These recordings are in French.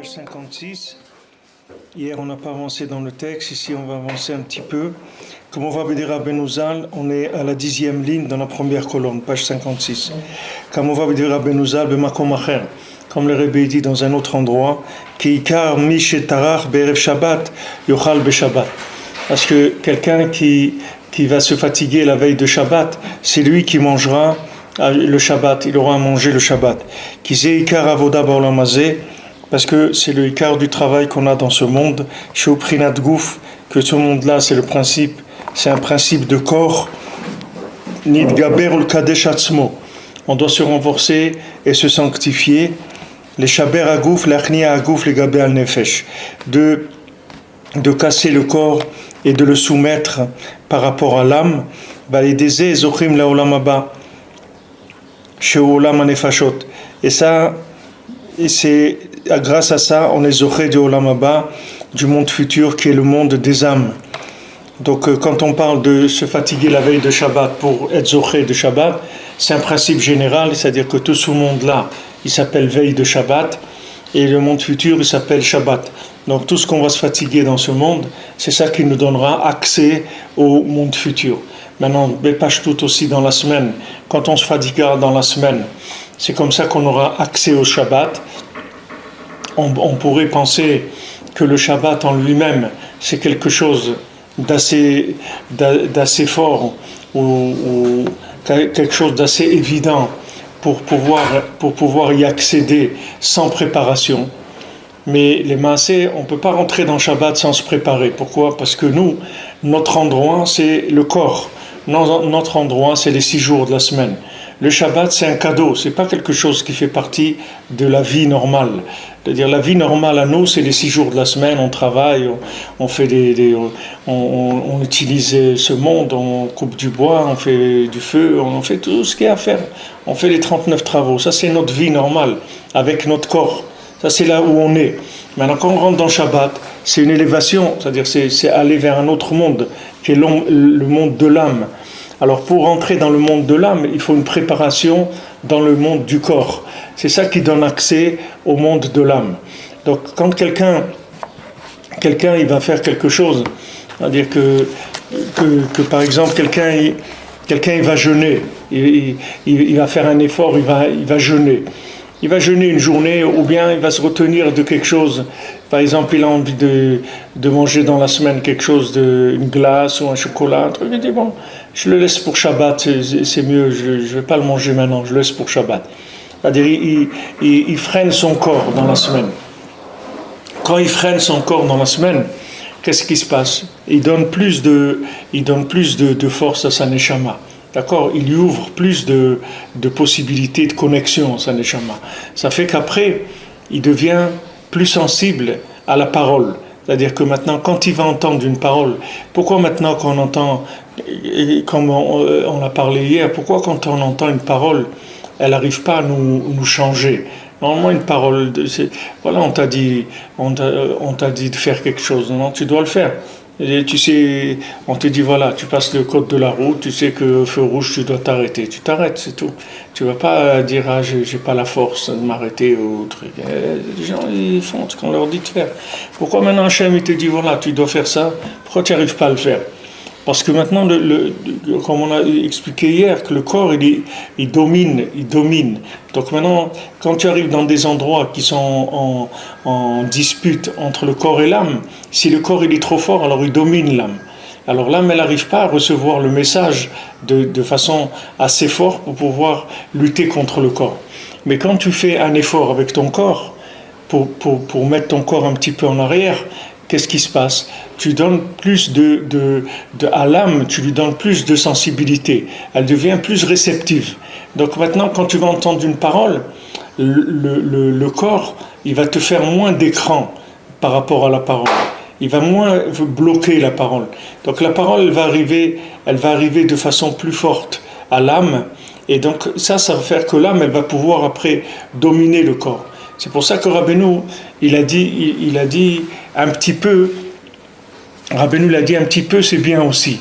page 56. Hier, on n'a pas avancé dans le texte. Ici, on va avancer un petit peu. Comme on va dire à Benouzal, on est à la 10e ligne dans la première colonne, page 56. Comme on va dire à Benouzal, Bemakom Acher, comme le Rebbe dit dans un autre endroit, Kiikar Mishetarach Berev Shabbat Yochal Beshabbat. Parce que quelqu'un qui va se fatiguer la veille de Shabbat, c'est lui qui mangera le Shabbat, il aura à manger le Shabbat. Kizé Ikar Avoda Ba'olam Hazeh, parce que c'est le Ikar du travail qu'on a dans ce monde, chez Uprinat Gouf, que ce monde-là, c'est le principe, c'est un principe de corps. Nidgaber ul Kadesh Atzmo, on doit se renforcer et se sanctifier. Les Shaber Agouf, l'Achnia Agouf, les Gaber al Nefesh, de casser le corps et de le soumettre par rapport à l'âme. Valideze Zochim la Olam Haba. Et ça, et c'est grâce à ça, on est zoché du Olam Haba, du monde futur qui est le monde des âmes. Donc quand on parle de se fatiguer la veille de Shabbat pour être zoché de Shabbat, c'est un principe général, c'est-à-dire que tout ce monde-là, il s'appelle veille de Shabbat, et le monde futur, il s'appelle Shabbat. Donc tout ce qu'on va se fatiguer dans ce monde, c'est ça qui nous donnera accès au monde futur. Maintenant, Bepach tout aussi dans la semaine, quand on se fatiguera dans la semaine, c'est comme ça qu'on aura accès au Shabbat. On pourrait penser que le Shabbat en lui-même, c'est quelque chose d'assez fort ou quelque chose d'assez évident pour pouvoir y accéder sans préparation. Mais les maasés, on ne peut pas rentrer dans Shabbat sans se préparer. Pourquoi ? Parce que nous, notre endroit, c'est le corps. Notre endroit, c'est les 6 jours de la semaine. Le Shabbat, c'est un cadeau, c'est pas quelque chose qui fait partie de la vie normale. C'est-à-dire, la vie normale à nous, c'est les 6 jours de la semaine, on travaille, on fait on utilise ce monde, on coupe du bois, on fait du feu, on fait tout ce qu'il y a à faire. On fait les 39 travaux. Ça, c'est notre vie normale, avec notre corps. Ça, c'est là où on est. Maintenant, quand on rentre dans Shabbat, c'est une élévation, c'est-à-dire c'est aller vers un autre monde, qui est le monde de l'âme. Alors, pour rentrer dans le monde de l'âme, il faut une préparation dans le monde du corps. C'est ça qui donne accès au monde de l'âme. Donc, quand quelqu'un il va faire quelque chose, c'est-à-dire que par exemple, quelqu'un il va jeûner, il va faire un effort, il va jeûner. Il va jeûner une journée ou bien il va se retenir de quelque chose. Par exemple, il a envie de manger dans la semaine quelque chose, une glace ou un chocolat, un truc. Il dit, bon, je le laisse pour Shabbat, c'est mieux, je ne vais pas le manger maintenant, je le laisse pour Shabbat. C'est-à-dire, il freine son corps dans la semaine. Quand il freine son corps dans la semaine, qu'est-ce qui se passe ? Il donne plus de force à sa neshama. D'accord ? Il lui ouvre plus de possibilités de connexion à sa neshama. Ça fait qu'après, il devient plus sensible à la parole. C'est-à-dire que maintenant, quand il va entendre une parole, pourquoi maintenant quand on entend, comme on l'a parlé hier, pourquoi quand on entend une parole, elle n'arrive pas à nous changer ? Normalement, une parole, voilà, on t'a dit de faire quelque chose, non, tu dois le faire. Et tu sais, on te dit voilà, tu passes le code de la route, tu sais que feu rouge, tu dois t'arrêter. Tu t'arrêtes, c'est tout. Tu vas pas dire ah j'ai pas la force de m'arrêter ou truc. Les gens ils font ce qu'on leur dit de faire. Pourquoi maintenant Hachem il te dit voilà, tu dois faire ça, pourquoi tu n'arrives pas à le faire ? Parce que maintenant, comme on a expliqué hier, que le corps il domine. Donc maintenant, quand tu arrives dans des endroits qui sont en dispute entre le corps et l'âme, si le corps il est trop fort, alors il domine l'âme. Alors l'âme, elle n'arrive pas à recevoir le message de façon assez forte pour pouvoir lutter contre le corps. Mais quand tu fais un effort avec ton corps, pour mettre ton corps un petit peu en arrière, qu'est-ce qui se passe ? Tu donnes plus à l'âme, tu lui donnes plus de sensibilité. Elle devient plus réceptive. Donc maintenant, quand tu vas entendre une parole, le corps, il va te faire moins d'écran par rapport à la parole. Il va moins bloquer la parole. Donc la parole, elle va arriver de façon plus forte à l'âme. Et donc ça va faire que l'âme, elle va pouvoir après dominer le corps. C'est pour ça que Rabbeinu, il a dit un petit peu, Rabbeinu l'a dit un petit peu, c'est bien aussi.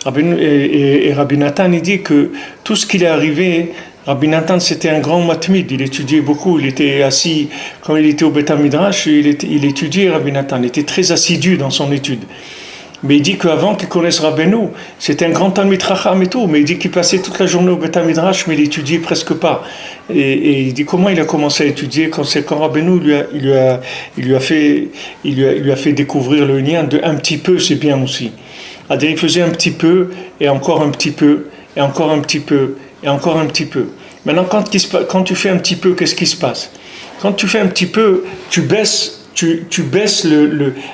Et Rabbi Nathan, il dit que tout ce qui est arrivé Rabbi Nathan, c'était un grand matmid, il étudiait beaucoup, il était assis, quand il était au Beth Midrash, il étudiait Rabbi Nathan, il était très assidu dans son étude. Mais il dit qu'avant qu'il connaisse Rabbeinu, c'était un grand Talmid Chacham et tout, mais il dit qu'il passait toute la journée au Beth Midrash, mais il étudiait presque pas. Et il dit comment il a commencé à étudier quand Rabbeinu lui a fait découvrir le lien de un petit peu, c'est bien aussi. C'est-à-dire il faisait un petit peu, et encore un petit peu, et encore un petit peu, et encore un petit peu. Maintenant, quand tu fais un petit peu, qu'est-ce qui se passe? Quand tu fais un petit peu, tu baisses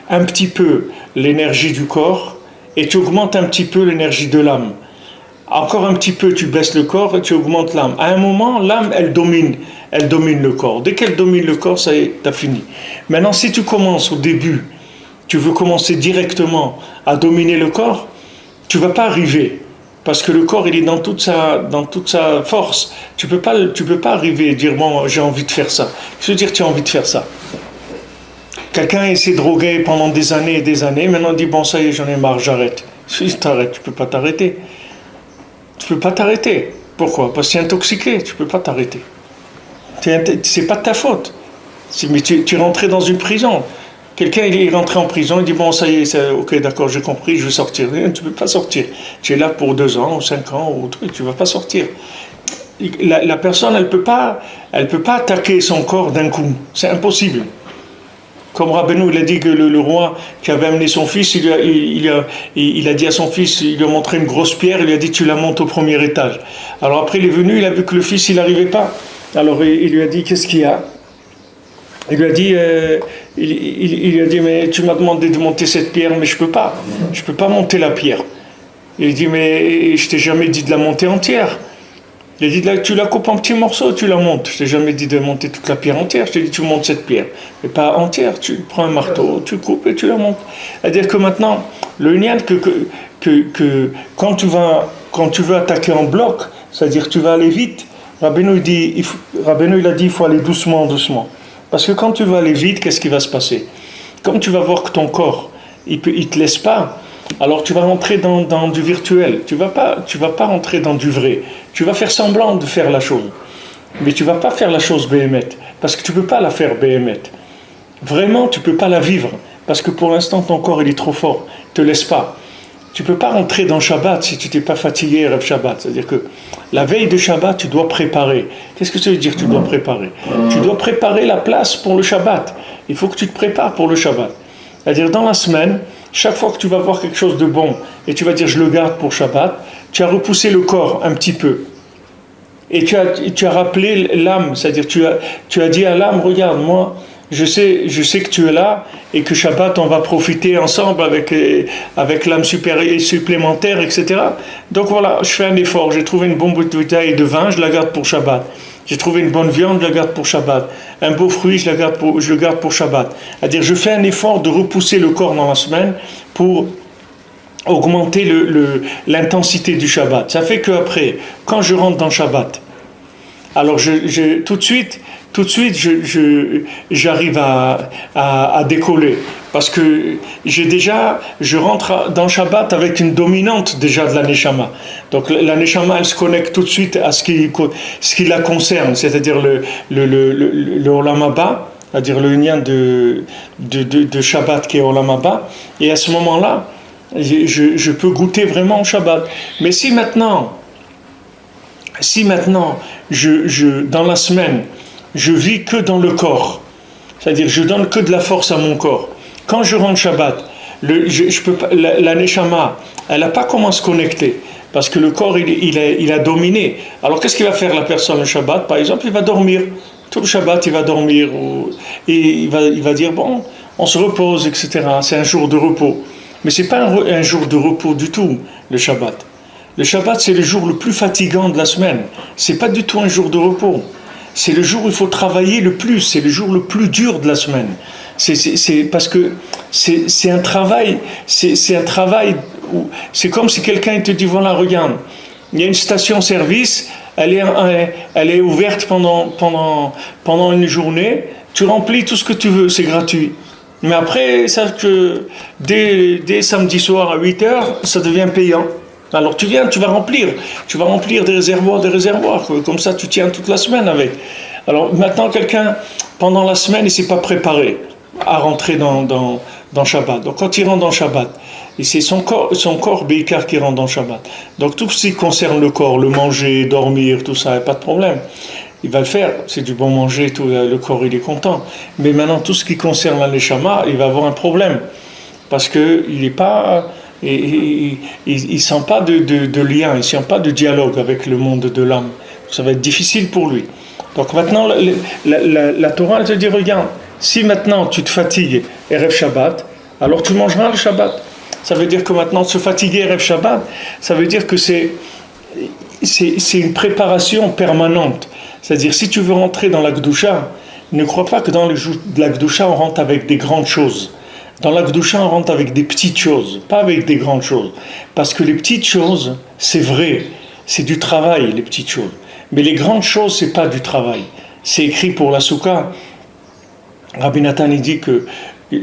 un petit peu l'énergie du corps et tu augmentes un petit peu l'énergie de l'âme. Encore un petit peu, tu baisses le corps et tu augmentes l'âme. À un moment, l'âme, elle domine le corps. Dès qu'elle domine le corps, ça y est, t'as fini. Maintenant, si tu commences au début, tu veux commencer directement à dominer le corps, tu vas pas arriver. Parce que le corps, il est dans toute sa force. Tu peux pas arriver et dire, bon, j'ai envie de faire ça. Qu'est-ce que dire, tu as envie de faire ça? Quelqu'un s'est drogué pendant des années et des années, maintenant il dit, bon, ça y est, j'en ai marre, j'arrête. Si t'arrêtes, tu peux pas t'arrêter. Tu peux pas t'arrêter. Pourquoi? Parce que tu es intoxiqué, tu peux pas t'arrêter. C'est pas de ta faute. Mais tu es rentré dans une prison. Quelqu'un il est rentré en prison, il dit, bon, ça y est, ok, d'accord, j'ai compris, je vais sortir. Tu peux pas sortir. Tu es là pour 2 ans ou 5 ans, ou tu vas pas sortir. La personne, elle peut pas attaquer son corps d'un coup. C'est impossible. Comme Rabbeinu, il a dit que le roi qui avait amené son fils, il a dit à son fils, il lui a montré une grosse pierre, il lui a dit, tu la montes au premier étage. Alors après, il est venu, il a vu que le fils, il n'arrivait pas. Alors il lui a dit, qu'est-ce qu'il y a? Il lui a dit, il lui a dit, mais tu m'as demandé de monter cette pierre, mais je peux pas monter la pierre. Il dit, mais je t'ai jamais dit de la monter entière. Il a dit, là, tu la coupes en petits morceaux, tu la montes. Je t'ai jamais dit de monter toute la pierre entière. Je t'ai dit, tu montes cette pierre. Mais pas entière. Tu prends un marteau, tu coupes et tu la montes. C'est-à-dire que maintenant, le nian, que quand tu veux attaquer en bloc, c'est-à-dire que tu vas aller vite, Rabbeinu, il a dit, il faut aller doucement, doucement. Parce que quand tu vas aller vite, qu'est-ce qui va se passer? Comme tu vas voir que ton corps, il te laisse pas, alors tu vas rentrer dans du virtuel. Tu vas pas rentrer dans du vrai. Tu vas faire semblant de faire la chose. Mais tu vas pas faire la chose béhémeth. Parce que tu peux pas la faire béhémeth. Vraiment, tu peux pas la vivre. Parce que pour l'instant, ton corps, il est trop fort. Il te laisse pas. Tu peux pas rentrer dans Shabbat si tu t'es pas fatigué, Rêve Shabbat. C'est-à-dire que la veille de Shabbat, tu dois préparer. Qu'est-ce que ça veut dire, tu dois préparer? Tu dois préparer la place pour le Shabbat. Il faut que tu te prépares pour le Shabbat. C'est-à-dire, dans la semaine, chaque fois que tu vas voir quelque chose de bon et tu vas dire je le garde pour Shabbat, tu as repoussé le corps un petit peu. Et tu as rappelé l'âme, c'est-à-dire tu as dit à l'âme, regarde, moi, je sais que tu es là et que Shabbat, on va profiter ensemble avec l'âme supplémentaire, etc. Donc voilà, je fais un effort, j'ai trouvé une bonne bouteille de vin, je la garde pour Shabbat. J'ai trouvé une bonne viande, je la garde pour Shabbat. Un beau fruit, je le garde pour Shabbat. C'est-à-dire, je fais un effort de repousser le corps dans la semaine pour augmenter l'intensité du Shabbat. Ça fait qu'après, quand je rentre dans Shabbat, alors tout de suite, j'arrive à décoller. Parce que je rentre dans Shabbat avec une dominante déjà de la Neshama. Donc la Neshama, elle se connecte tout de suite à ce qui la concerne, c'est-à-dire le Olam Haba, c'est-à-dire le lien de Shabbat qui est Olam Haba. Et à ce moment-là, je peux goûter vraiment au Shabbat. Mais si maintenant, dans la semaine, je vis que dans le corps, c'est-à-dire je donne que de la force à mon corps. Quand je rentre Shabbat, la Neshama, elle n'a pas comment se connecter, parce que le corps, il a dominé. Alors qu'est-ce qu'il va faire la personne le Shabbat? Par exemple, il va dormir. Tout le Shabbat, il va dormir, et il va dire, bon, on se repose, etc. C'est un jour de repos. Mais ce n'est pas un jour de repos du tout, le Shabbat. Le Shabbat, c'est le jour le plus fatigant de la semaine. Ce n'est pas du tout un jour de repos. C'est le jour où il faut travailler le plus, c'est le jour le plus dur de la semaine. C'est parce que c'est un travail, où c'est comme si quelqu'un te dit, voilà, regarde, il y a une station-service, elle est ouverte pendant une journée, tu remplis tout ce que tu veux, c'est gratuit. Mais après, sache que dès samedi soir à 8h, ça devient payant. Alors tu viens, tu vas remplir des réservoirs, comme ça tu tiens toute la semaine avec. Alors maintenant quelqu'un, pendant la semaine, il ne s'est pas préparé à rentrer dans Shabbat. Donc quand il rentre dans Shabbat, et c'est son corps Beikar qui rentre dans Shabbat. Donc tout ce qui concerne le corps, le manger, dormir, tout ça, pas de problème. Il va le faire, c'est du bon manger, tout, le corps il est content. Mais maintenant tout ce qui concerne la Neshama, il va avoir un problème. Parce qu'il n'est pas... il sent pas de lien, il sent pas de dialogue avec le monde de l'âme. Ça va être difficile pour lui. Donc maintenant, la Torah elle te dit, regarde, si maintenant tu te fatigues Erev Shabbat, alors tu mangeras le Shabbat. Ça veut dire que maintenant, se fatiguer Erev Shabbat, ça veut dire que c'est une préparation permanente. C'est-à-dire, si tu veux rentrer dans la Gdusha, ne crois pas que dans la Gdusha, on rentre avec des grandes choses. Dans la Gdusha, on rentre avec des petites choses, pas avec des grandes choses. Parce que les petites choses, c'est vrai, c'est du travail, les petites choses. Mais les grandes choses, c'est pas du travail. C'est écrit pour la Souka. Rabbi Nathan il dit que,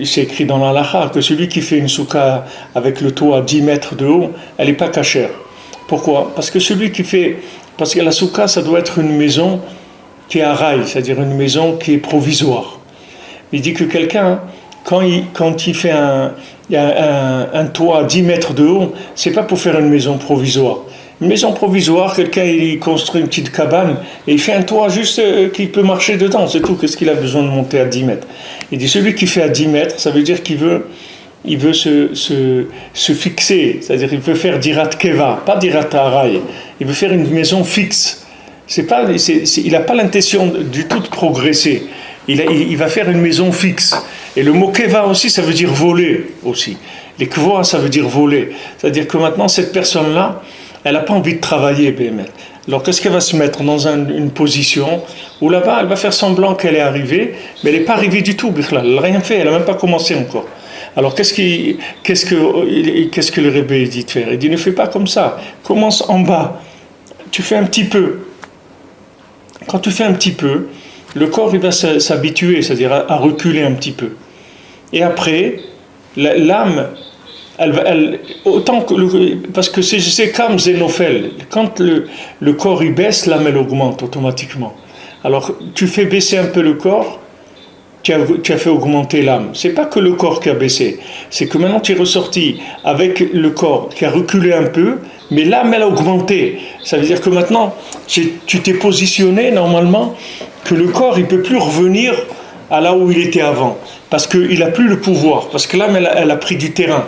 c'est écrit dans l'Halacha, que celui qui fait une Souka avec le toit à 10 mètres de haut, elle n'est pas cachère. Pourquoi ? Parce que la Souka, ça doit être une maison qui est à rail, c'est-à-dire une maison qui est provisoire. Il dit que quelqu'un, quand il fait un toit à 10 mètres de haut, c'est pas pour faire une maison provisoire. Une maison provisoire, quelqu'un il construit une petite cabane et il fait un toit juste qu'il peut marcher dedans, c'est tout. Qu'est-ce qu'il a besoin de monter à 10 mètres ? Il dit celui qui fait à 10 mètres, ça veut dire qu'il veut se fixer, c'est-à-dire il veut faire dirat keva, pas dirat haray. Il veut faire une maison fixe. Il n'a pas l'intention du tout de progresser. Il va faire une maison fixe. Et le mot keva aussi, ça veut dire voler aussi. Les kvoa, ça veut dire voler. C'est-à-dire que maintenant, cette personne-là, elle n'a pas envie de travailler, BML. Alors qu'est-ce qu'elle va se mettre dans une position où là-bas, elle va faire semblant qu'elle est arrivée, mais elle n'est pas arrivée du tout, elle n'a rien fait, elle n'a même pas commencé encore. Alors qu'est-ce que le Rebbe dit de faire ? Il dit ne fais pas comme ça, commence en bas, tu fais un petit peu. Quand tu fais un petit peu, le corps il va s'habituer, c'est-à-dire à reculer un petit peu. Et après, l'âme, autant que parce que c'est comme Zénophèle, quand le corps il baisse, l'âme elle augmente automatiquement. Alors tu fais baisser un peu le corps, tu as fait augmenter l'âme. C'est pas que le corps qui a baissé, c'est que maintenant tu es ressorti avec le corps qui a reculé un peu, mais l'âme elle a augmenté. Ça veut dire que maintenant tu t'es positionné normalement que le corps il peut plus revenir à là où il était avant, parce qu'il a plus le pouvoir, parce que l'âme elle a pris du terrain.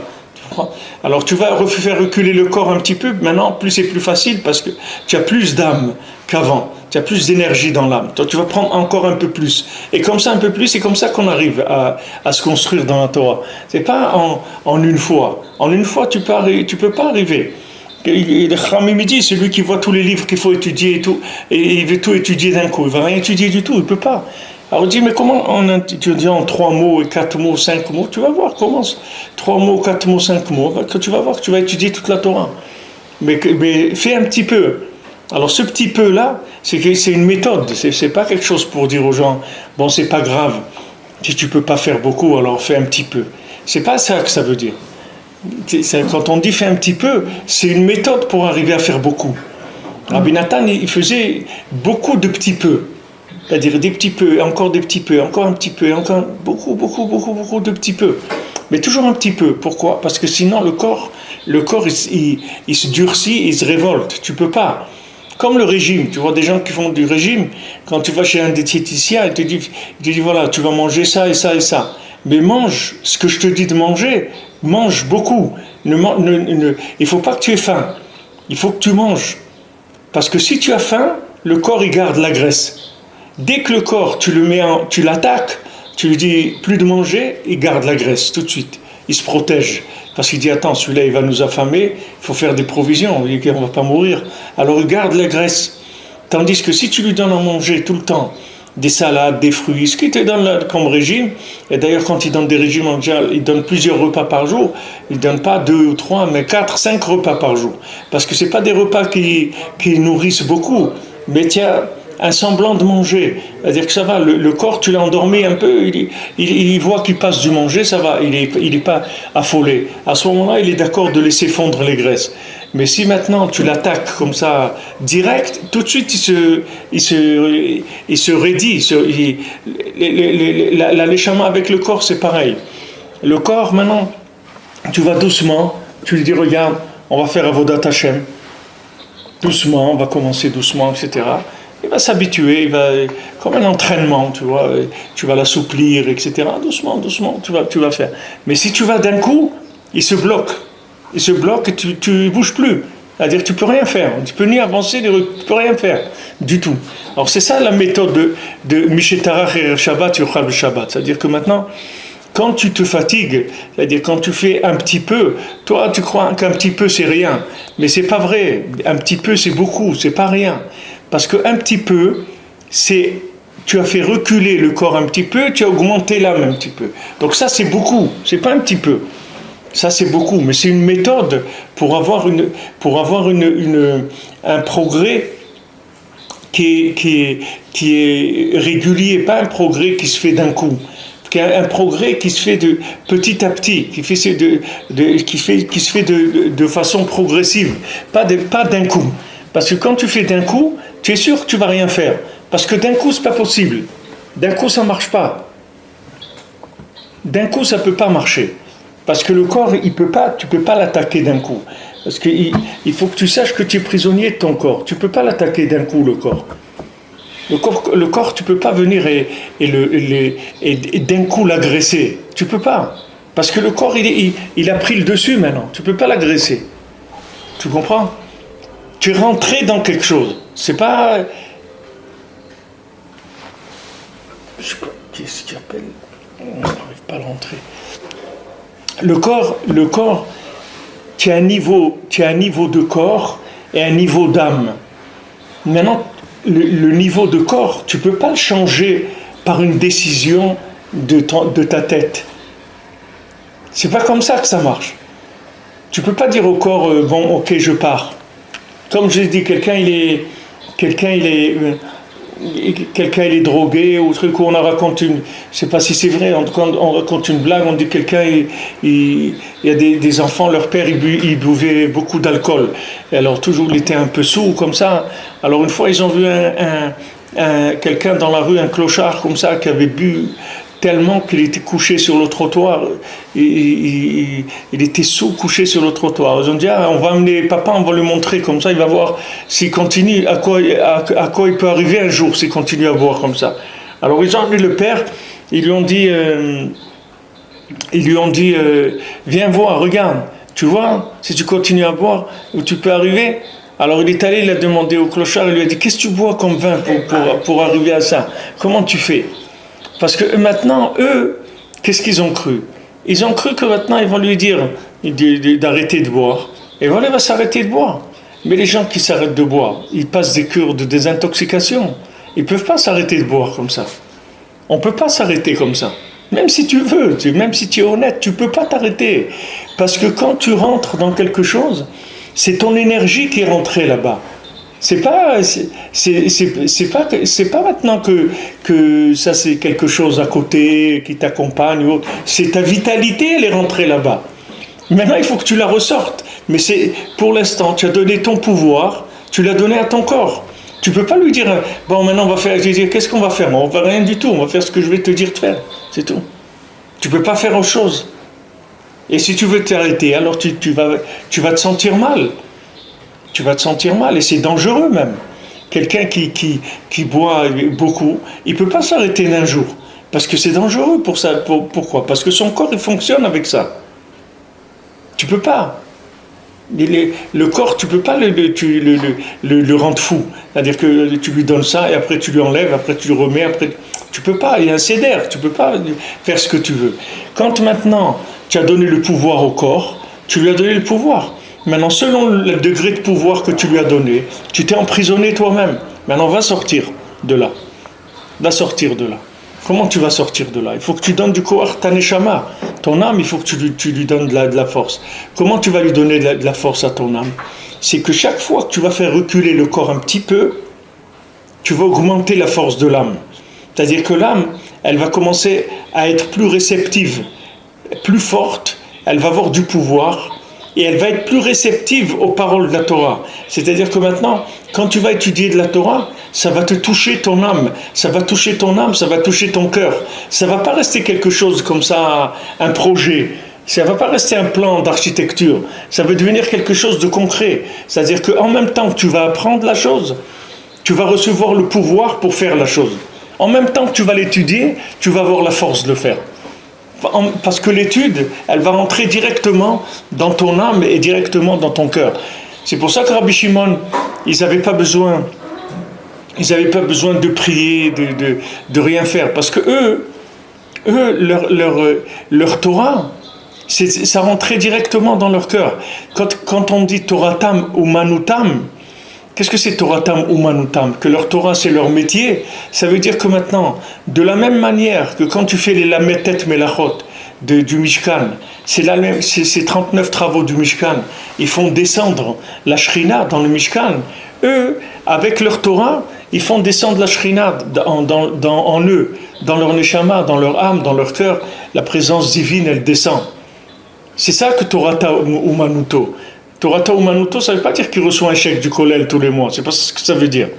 Alors tu vas faire reculer le corps un petit peu, maintenant plus c'est plus facile parce que tu as plus d'âme qu'avant, tu as plus d'énergie dans l'âme, toi tu vas prendre encore un peu plus, et comme ça un peu plus, c'est comme ça qu'on arrive à se construire dans la Torah. C'est pas en une fois tu peux pas arriver. Le Khamim dit, celui qui voit tous les livres qu'il faut étudier et tout, et il veut tout étudier d'un coup, il va rien étudier du tout, il peut pas. Alors on dit, mais comment tu dis en 3 mots, 4 mots, 5 mots, tu vas voir, commence 3 mots, 4 mots, 5 mots, tu vas voir que tu vas étudier toute la Torah. Mais fais un petit peu. Alors ce petit peu-là, c'est une méthode, c'est pas quelque chose pour dire aux gens, bon c'est pas grave, si tu peux pas faire beaucoup, alors fais un petit peu. C'est pas ça que ça veut dire. Quand on dit fais un petit peu, c'est une méthode pour arriver à faire beaucoup. Rabbi Nathan, il faisait beaucoup de petits peu. C'est-à-dire des petits peu, encore des petits peu, encore un petit peu, encore beaucoup de petits peu. Mais toujours un petit peu. Pourquoi ? Parce que sinon le corps il se durcit, il se révolte. Tu peux pas. Comme le régime. Tu vois des gens qui font du régime, quand tu vas chez un diététicien, il te dit voilà, tu vas manger ça et ça et ça. Mais mange ce que je te dis de manger, mange beaucoup. Il ne faut pas que tu aies faim. Il faut que tu manges. Parce que si tu as faim, le corps il garde la graisse. Dès que le corps, tu l'attaques, tu lui dis plus de manger, il garde la graisse tout de suite. Il se protège. Parce qu'il dit, attends, celui-là, il va nous affamer, il faut faire des provisions, on ne va pas mourir. Alors il garde la graisse. Tandis que si tu lui donnes à manger tout le temps, des salades, des fruits, ce qu'il te donne comme régime, et d'ailleurs quand il donne des régimes en général, il donne plusieurs repas par jour, il ne donne pas 2 ou 3, mais 4, 5 repas par jour. Parce que ce n'est pas des repas qui nourrissent beaucoup, mais tiens, un semblant de manger, c'est-à-dire que ça va, le corps tu l'as endormi un peu, il voit qu'il passe du manger, ça va, il est pas affolé. À ce moment-là, il est d'accord de laisser fondre les graisses. Mais si maintenant tu l'attaques comme ça, direct, tout de suite il se raidit. La l'échama avec le corps, c'est pareil. Le corps, maintenant, tu vas doucement, tu lui dis, regarde, on va faire Avodat Hashem. Doucement, on va commencer doucement, etc. Il va s'habituer, il va, comme un entraînement, tu vois, tu vas l'assouplir, etc. Doucement, doucement, tu vas faire. Mais si tu vas d'un coup, il se bloque et tu ne bouges plus. C'est-à-dire que tu ne peux rien faire, tu ne peux ni avancer, tu ne peux rien faire du tout. Alors c'est ça la méthode de Mishetarach et Shabbat, Yochal Shabbat. C'est-à-dire que maintenant, quand tu te fatigues, c'est-à-dire quand tu fais un petit peu, toi tu crois qu'un petit peu c'est rien, mais c'est pas vrai. Un petit peu c'est beaucoup, c'est pas rien. Parce qu'un petit peu, c'est tu as fait reculer le corps un petit peu, tu as augmenté l'âme un petit peu. Donc ça c'est beaucoup, c'est pas un petit peu. Ça c'est beaucoup, mais c'est une méthode pour avoir un progrès qui est régulier, pas un progrès qui se fait d'un coup. Un progrès qui se fait de petit à petit, qui se fait de façon progressive, pas d'un coup. Parce que quand tu fais d'un coup, tu es sûr que tu vas rien faire. Parce que d'un coup, c'est pas possible. D'un coup, ça marche pas. D'un coup, ça peut pas marcher. Parce que le corps, tu peux pas l'attaquer d'un coup. Parce qu'il faut que tu saches que tu es prisonnier de ton corps. Tu peux pas l'attaquer d'un coup, le corps. Le corps, tu peux pas venir et d'un coup l'agresser. Tu peux pas. Parce que le corps, il a pris le dessus maintenant. Tu peux pas l'agresser. Tu comprends? Tu es rentré dans quelque chose. C'est pas... Je sais pas, qu'est-ce qu'il appelle? On n'arrive pas à rentrer. Le corps, tu as un niveau de corps et un niveau d'âme. Maintenant, le niveau de corps, tu ne peux pas le changer par une décision de ta tête. C'est pas comme ça que ça marche. Tu ne peux pas dire au corps, bon, ok, je pars. Comme je l'ai dit, quelqu'un il est drogué ou truc où on raconte je sais pas si c'est vrai, quand on raconte une blague, on dit quelqu'un il y a des enfants, leur père il buvait beaucoup d'alcool et alors toujours il était un peu sourd comme ça. Alors une fois ils ont vu quelqu'un dans la rue, un clochard comme ça qui avait bu tellement qu'il était couché sur le trottoir, il était sous couché sur le trottoir. Ils ont dit, on va amener papa, on va lui montrer comme ça, il va voir s'il continue, à quoi il peut arriver un jour s'il continue à boire comme ça. Alors ils ont amené le père, ils lui ont dit, viens voir, regarde, tu vois, si tu continues à boire, où tu peux arriver. Alors il est allé, il a demandé au clochard, il lui a dit, qu'est-ce que tu bois comme vin pour arriver à ça? Comment tu fais? Parce que maintenant, eux, qu'est-ce qu'ils ont cru? Ils ont cru que maintenant, ils vont lui dire d'arrêter de boire. Et voilà, il va s'arrêter de boire. Mais les gens qui s'arrêtent de boire, ils passent des cures de désintoxication. Ils ne peuvent pas s'arrêter de boire comme ça. On ne peut pas s'arrêter comme ça. Même si tu veux, même si tu es honnête, tu ne peux pas t'arrêter. Parce que quand tu rentres dans quelque chose, c'est ton énergie qui est rentrée là-bas. C'est pas maintenant que ça c'est quelque chose à côté qui t'accompagne ou autre. C'est ta vitalité, elle est rentrée là-bas. Maintenant il faut que tu la ressortes. Mais c'est pour l'instant tu as donné ton pouvoir, tu l'as donné à ton corps. Tu peux pas lui dire bon maintenant on va faire. Qu'est-ce qu'on va faire? On va rien du tout. On va faire ce que je vais te dire de faire. C'est tout. Tu peux pas faire autre chose. Et si tu veux t'arrêter, alors tu vas te sentir mal. Tu vas te sentir mal et c'est dangereux même. Quelqu'un qui boit beaucoup, il ne peut pas s'arrêter d'un jour. Parce que c'est dangereux pour ça. Pourquoi? Parce que son corps, il fonctionne avec ça. Tu ne peux pas. Le corps, tu ne peux pas le rendre fou. C'est-à-dire que tu lui donnes ça et après tu lui enlèves, après tu le remets, après... Tu ne peux pas, il y a un cédère, tu ne peux pas faire ce que tu veux. Quand maintenant tu as donné le pouvoir au corps, tu lui as donné le pouvoir. Maintenant, selon le degré de pouvoir que tu lui as donné, tu t'es emprisonné toi-même. Maintenant, va sortir de là. Va sortir de là. Comment tu vas sortir de là? Il faut que tu donnes du koach ta neshama. Ton âme, il faut que tu lui donnes de la force. Comment tu vas lui donner de la force à ton âme? C'est que chaque fois que tu vas faire reculer le corps un petit peu, tu vas augmenter la force de l'âme. C'est-à-dire que l'âme, elle va commencer à être plus réceptive, plus forte, elle va avoir du pouvoir. et elle va être plus réceptive aux paroles de la Torah. C'est-à-dire que maintenant, quand tu vas étudier de la Torah, ça va te toucher ton âme, ça va toucher ton âme, ça va toucher ton cœur. Ça ne va pas rester quelque chose comme ça, un projet. Ça ne va pas rester un plan d'architecture. Ça va devenir quelque chose de concret. C'est-à-dire qu'en même temps que tu vas apprendre la chose, tu vas recevoir le pouvoir pour faire la chose. En même temps que tu vas l'étudier, tu vas avoir la force de le faire. Parce que l'étude, elle va rentrer directement dans ton âme et directement dans ton cœur. C'est pour ça que Rabbi Shimon, ils n'avaient pas besoin de prier, de rien faire. Parce que leur Torah, ça rentrait directement dans leur cœur. Quand on dit Toratam ou Manutam, qu'est-ce que c'est Toratam ou Manutam? Que leur Torah c'est leur métier. Ça veut dire que maintenant, de la même manière que quand tu fais les Lametet Melachot du Mishkan, c'est 39 travaux du Mishkan, ils font descendre la Shrina dans le Mishkan. Eux, avec leur Torah, ils font descendre la Shrina en eux, dans leur Neshama, dans leur âme, dans leur cœur. La présence divine, elle descend. C'est ça que Torata Umanuto. Torata Umanuto, ça ne veut pas dire qu'il reçoit un chèque du Kollel tous les mois. C'est pas ce que ça veut dire.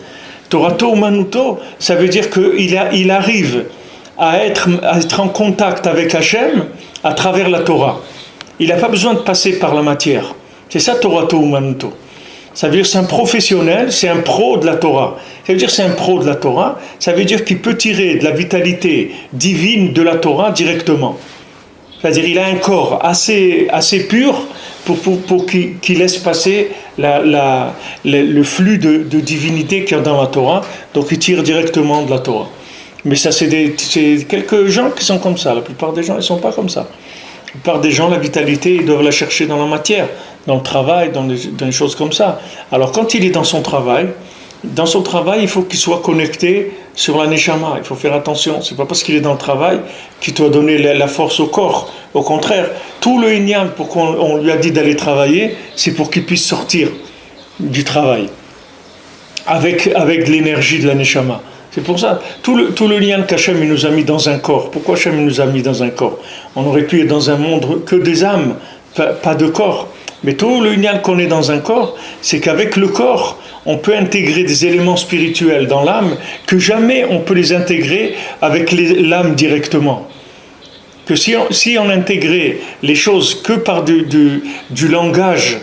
Torata Umanuto, ça veut dire qu'il arrive à être en contact avec Hachem à travers la Torah. Il n'a pas besoin de passer par la matière. C'est ça Torata Umanuto. Ça veut dire que c'est un professionnel, c'est un pro de la Torah. Ça veut dire que c'est un pro de la Torah. Ça veut dire qu'il peut tirer de la vitalité divine de la Torah directement. C'est-à-dire qu'il a un corps assez pur pour qu'il laisse passer le flux de divinité qu'il y a dans la Torah. Donc il tire directement de la Torah. Mais ça, c'est quelques gens qui sont comme ça. La plupart des gens, ils ne sont pas comme ça. La plupart des gens, la vitalité, ils doivent la chercher dans la matière, dans le travail, dans des choses comme ça. Alors quand il est dans son travail, il faut qu'il soit connecté sur la Neshama. Il faut faire attention. C'est pas parce qu'il est dans le travail qu'il doit donner la force au corps. Au contraire, tout le Inyan, pourquoi on lui a dit d'aller travailler, c'est pour qu'il puisse sortir du travail avec l'énergie de la Neshama. C'est pour ça, tout le lien qu'Hachem nous a mis dans un corps. Pourquoi Hachem nous a mis dans un corps? On aurait pu être dans un monde que des âmes, pas de corps. Mais tout le lien qu'on est dans un corps, c'est qu'avec le corps, on peut intégrer des éléments spirituels dans l'âme que jamais on peut les intégrer avec l'âme directement. Que si on intégrait les choses que par du langage,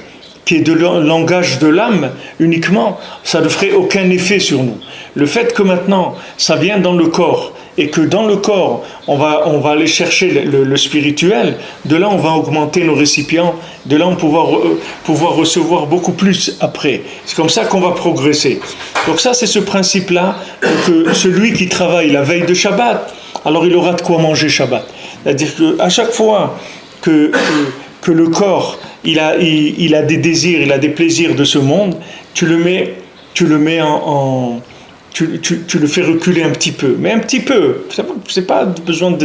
qui est de langage de l'âme uniquement, ça ne ferait aucun effet sur nous. Le fait que maintenant, ça vient dans le corps, et que dans le corps, on va aller chercher le spirituel, de là on va augmenter nos récipients, de là on va pouvoir recevoir beaucoup plus après. C'est comme ça qu'on va progresser. Donc ça, c'est ce principe-là, que celui qui travaille la veille de Shabbat, alors il aura de quoi manger Shabbat. C'est-à-dire qu'à chaque fois que le corps, il a des désirs, il a des plaisirs de ce monde, tu le mets tu le fais reculer un petit peu, mais un petit peu. C'est pas besoin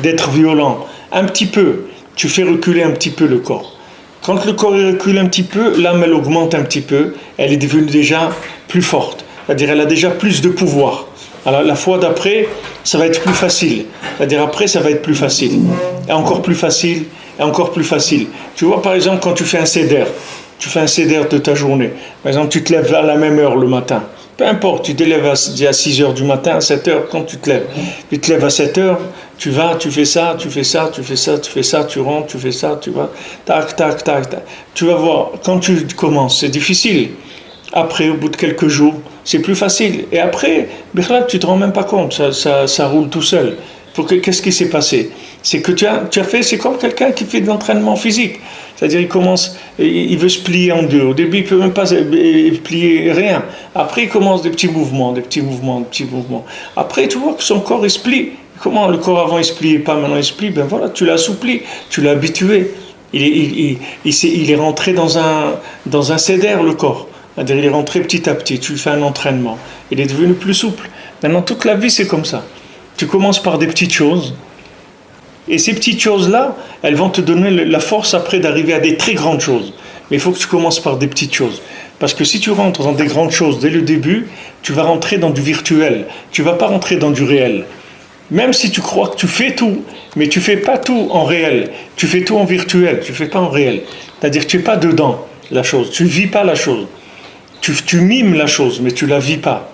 d'être violent. Un petit peu. Tu fais reculer un petit peu le corps. Quand le corps recule un petit peu, l'âme elle augmente un petit peu. Elle est devenue déjà plus forte. C'est-à-dire elle a déjà plus de pouvoir. Alors la fois d'après, ça va être plus facile. C'est-à-dire après, ça va être plus facile. Et encore plus facile, et encore plus facile. Tu vois par exemple quand tu fais un seder de ta journée. Par exemple, tu te lèves à la même heure le matin. Peu importe, tu te lèves à 6 heures du matin, à 7 heures, quand tu te lèves. Tu te lèves à 7 heures, tu vas, tu fais ça, tu rentres, tu fais ça, tu vas, tac. Tu vas voir, quand tu commences, c'est difficile. Après, au bout de quelques jours, c'est plus facile. Et après, tu ne te rends même pas compte, ça roule tout seul. Qu'est-ce qui s'est passé? C'est que tu as fait, c'est comme quelqu'un qui fait de l'entraînement physique. C'est-à-dire, il veut se plier en deux. Au début, il ne peut même pas plier rien. Après, il commence des petits mouvements. Après, tu vois que son corps, il se plie. Comment le corps avant, il ne se pliait pas, maintenant il se plie? Ben voilà, tu l'as assoupli, tu l'as habitué. Il est rentré dans un cédère, le corps. C'est-à-dire, il est rentré petit à petit. Tu fais un entraînement. Il est devenu plus souple. Maintenant, toute la vie, c'est comme ça. Tu commences par des petites choses. Et ces petites choses-là, elles vont te donner la force après d'arriver à des très grandes choses. Mais il faut que tu commences par des petites choses. Parce que si tu rentres dans des grandes choses dès le début, tu vas rentrer dans du virtuel. Tu ne vas pas rentrer dans du réel. Même si tu crois que tu fais tout, mais tu fais pas tout en réel. Tu fais tout en virtuel, tu fais pas en réel. C'est-à-dire que tu es pas dedans la chose, tu vis pas la chose. Tu mimes la chose, mais tu la vis pas.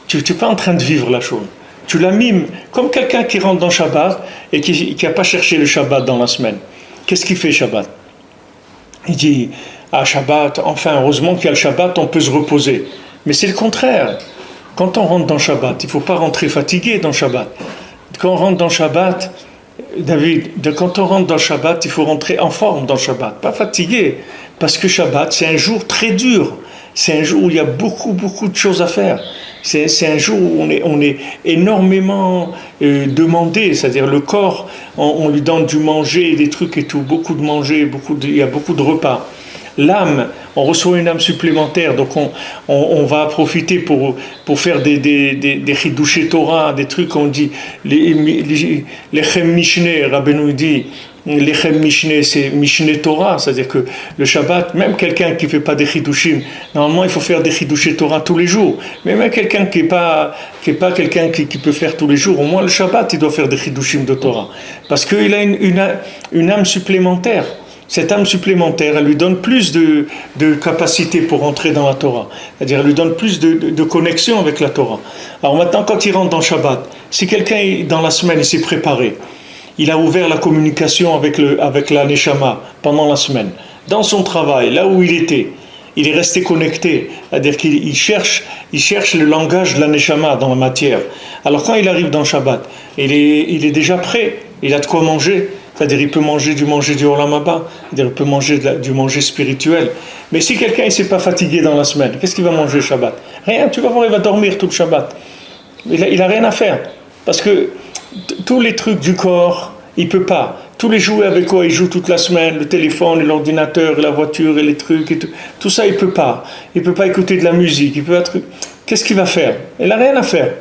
Tu n'es pas en train de vivre la chose. Tu la mimes comme quelqu'un qui rentre dans Shabbat et qui n'a pas cherché le Shabbat dans la semaine. Qu'est-ce qu'il fait Shabbat? Il dit, ah Shabbat, enfin heureusement qu'il y a le Shabbat, on peut se reposer. Mais c'est le contraire. Quand on rentre dans Shabbat, il ne faut pas rentrer fatigué dans Shabbat. Quand on rentre dans Shabbat, David, quand on rentre dans Shabbat, il faut rentrer en forme dans Shabbat, pas fatigué. Parce que Shabbat, c'est un jour très dur. C'est un jour où il y a beaucoup de choses à faire. C'est un jour où on est énormément demandé, c'est-à-dire le corps, on lui donne du manger, des trucs et tout, beaucoup de manger, il y a beaucoup de repas. L'âme, on reçoit une âme supplémentaire, donc on va profiter pour faire des chidouché Torah, des trucs, on dit, les Chem Mishneh, Rabbeinu dit, les Chem Mishneh, c'est Mishneh Torah, c'est-à-dire que le Shabbat, même quelqu'un qui ne fait pas des chidushim, normalement il faut faire des chidouché Torah tous les jours, mais même quelqu'un qui n'est pas quelqu'un qui peut faire tous les jours, au moins le Shabbat, il doit faire des chidushim de Torah, parce qu'il a une âme supplémentaire. Cette âme supplémentaire, elle lui donne plus de capacité pour entrer dans la Torah. C'est-à-dire, elle lui donne plus de connexion avec la Torah. Alors maintenant, quand il rentre dans Shabbat, si quelqu'un, dans la semaine, il s'est préparé, il a ouvert la communication avec la Neshama pendant la semaine, dans son travail, là où il était, il est resté connecté, c'est-à-dire qu'il cherche le langage de la Neshama dans la matière. Alors quand il arrive dans Shabbat, il est déjà prêt, il a de quoi manger. C'est-à-dire il peut manger du Olam Haba, c'est-à-dire il peut manger du manger spirituel. Mais si quelqu'un ne s'est pas fatigué dans la semaine, qu'est-ce qu'il va manger Shabbat? Rien, tu vas voir, il va dormir tout le Shabbat. Il a rien à faire. Parce que tous les trucs du corps, il ne peut pas. Tous les jouets avec quoi il joue toute la semaine, le téléphone, l'ordinateur, la voiture et les trucs, et tout ça il ne peut pas. Il ne peut pas écouter de la musique, Qu'est-ce qu'il va faire? Il n'a rien à faire.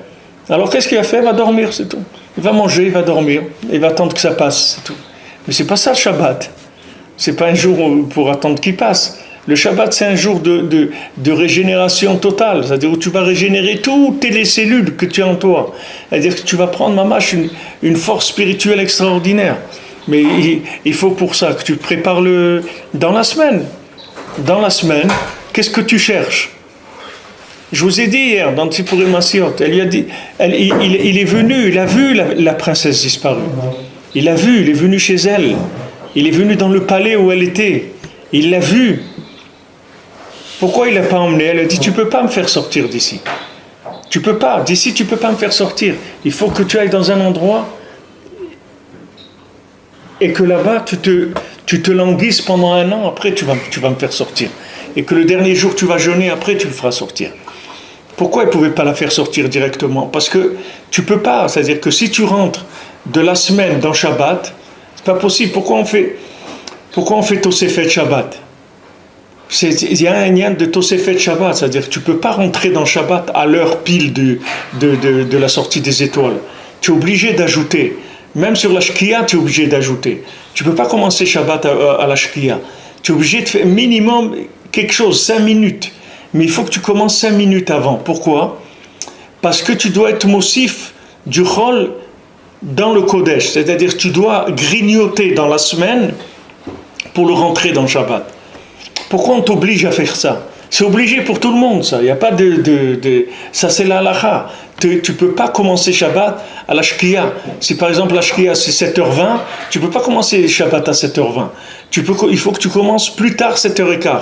Alors qu'est-ce qu'il va faire? Il va dormir, c'est tout. Il va manger, il va dormir, il va attendre que ça passe, c'est tout. Mais c'est pas ça le Shabbat. C'est pas un jour pour attendre qu'il passe. Le Shabbat, c'est un jour de régénération totale, c'est-à-dire où tu vas régénérer toutes les cellules que tu as en toi. C'est-à-dire que tu vas prendre, une force spirituelle extraordinaire. Mais il faut pour ça que tu prépares dans la semaine. Dans la semaine, qu'est-ce que tu cherches? Je vous ai dit hier, dans Tzipurim Masiot, elle lui a dit, il est venu, il a vu la princesse disparue. Il l'a vu, il est venu chez elle. Il est venu dans le palais où elle était. Il l'a vu. Pourquoi il ne l'a pas emmené? Elle a dit, tu ne peux pas me faire sortir d'ici. Tu ne peux pas. D'ici, tu ne peux pas me faire sortir. Il faut que tu ailles dans un endroit et que là-bas, tu te languisses pendant 1 an. Après, tu vas me faire sortir. Et que le dernier jour, tu vas jeûner. Après, tu le feras sortir. Pourquoi il ne pouvait pas la faire sortir directement? Parce que tu ne peux pas. C'est-à-dire que si tu rentres de la semaine dans Shabbat, c'est pas possible. Pourquoi on fait Tosefet Shabbat? Il y a un lien de Tosefet Shabbat, c'est-à-dire que tu peux pas rentrer dans Shabbat à l'heure pile de la sortie des étoiles. Tu es obligé d'ajouter. Même sur la Shkia, tu es obligé d'ajouter. Tu peux pas commencer Shabbat à la Shkia. Tu es obligé de faire minimum quelque chose, 5 minutes. Mais il faut que tu commences 5 minutes avant. Pourquoi? Parce que tu dois être mossif du Chol dans le Kodesh, c'est-à-dire que tu dois grignoter dans la semaine pour le rentrer dans le Shabbat. Pourquoi on t'oblige à faire ça? C'est obligé pour tout le monde, ça. Il n'y a pas ça, c'est la halakha. Tu ne peux pas commencer Shabbat à la Shkia. Si par exemple la Shkia c'est 7h20, tu ne peux pas commencer Shabbat à 7h20. Il faut que tu commences plus tard, 7h15.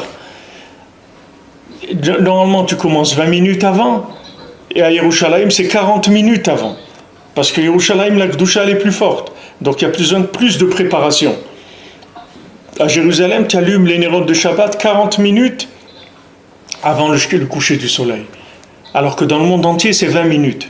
Normalement, tu commences 20 minutes avant. Et à Yerushalayim, c'est 40 minutes avant. Parce que Yerushalayim, la Kedusha, elle est plus forte. Donc il y a besoin de plus de préparation. À Jérusalem, tu allumes les nérodes de Shabbat 40 minutes avant le coucher du soleil. Alors que dans le monde entier, c'est 20 minutes.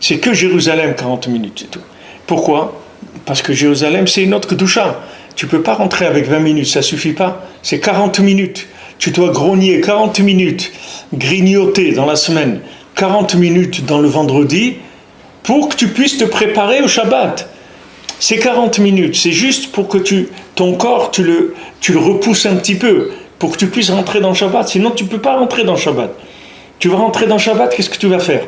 C'est que Jérusalem, 40 minutes, c'est tout. Pourquoi? Parce que Jérusalem, c'est une autre Kedusha. Tu ne peux pas rentrer avec 20 minutes, ça ne suffit pas. C'est 40 minutes. Tu dois grogner 40 minutes, grignoter dans la semaine, 40 minutes dans le vendredi, pour que tu puisses te préparer au Shabbat. C'est 40 minutes, c'est juste pour que ton corps, tu le repousses un petit peu, pour que tu puisses rentrer dans le Shabbat. Sinon, tu ne peux pas rentrer dans le Shabbat. Tu vas rentrer dans le Shabbat, qu'est-ce que tu vas faire?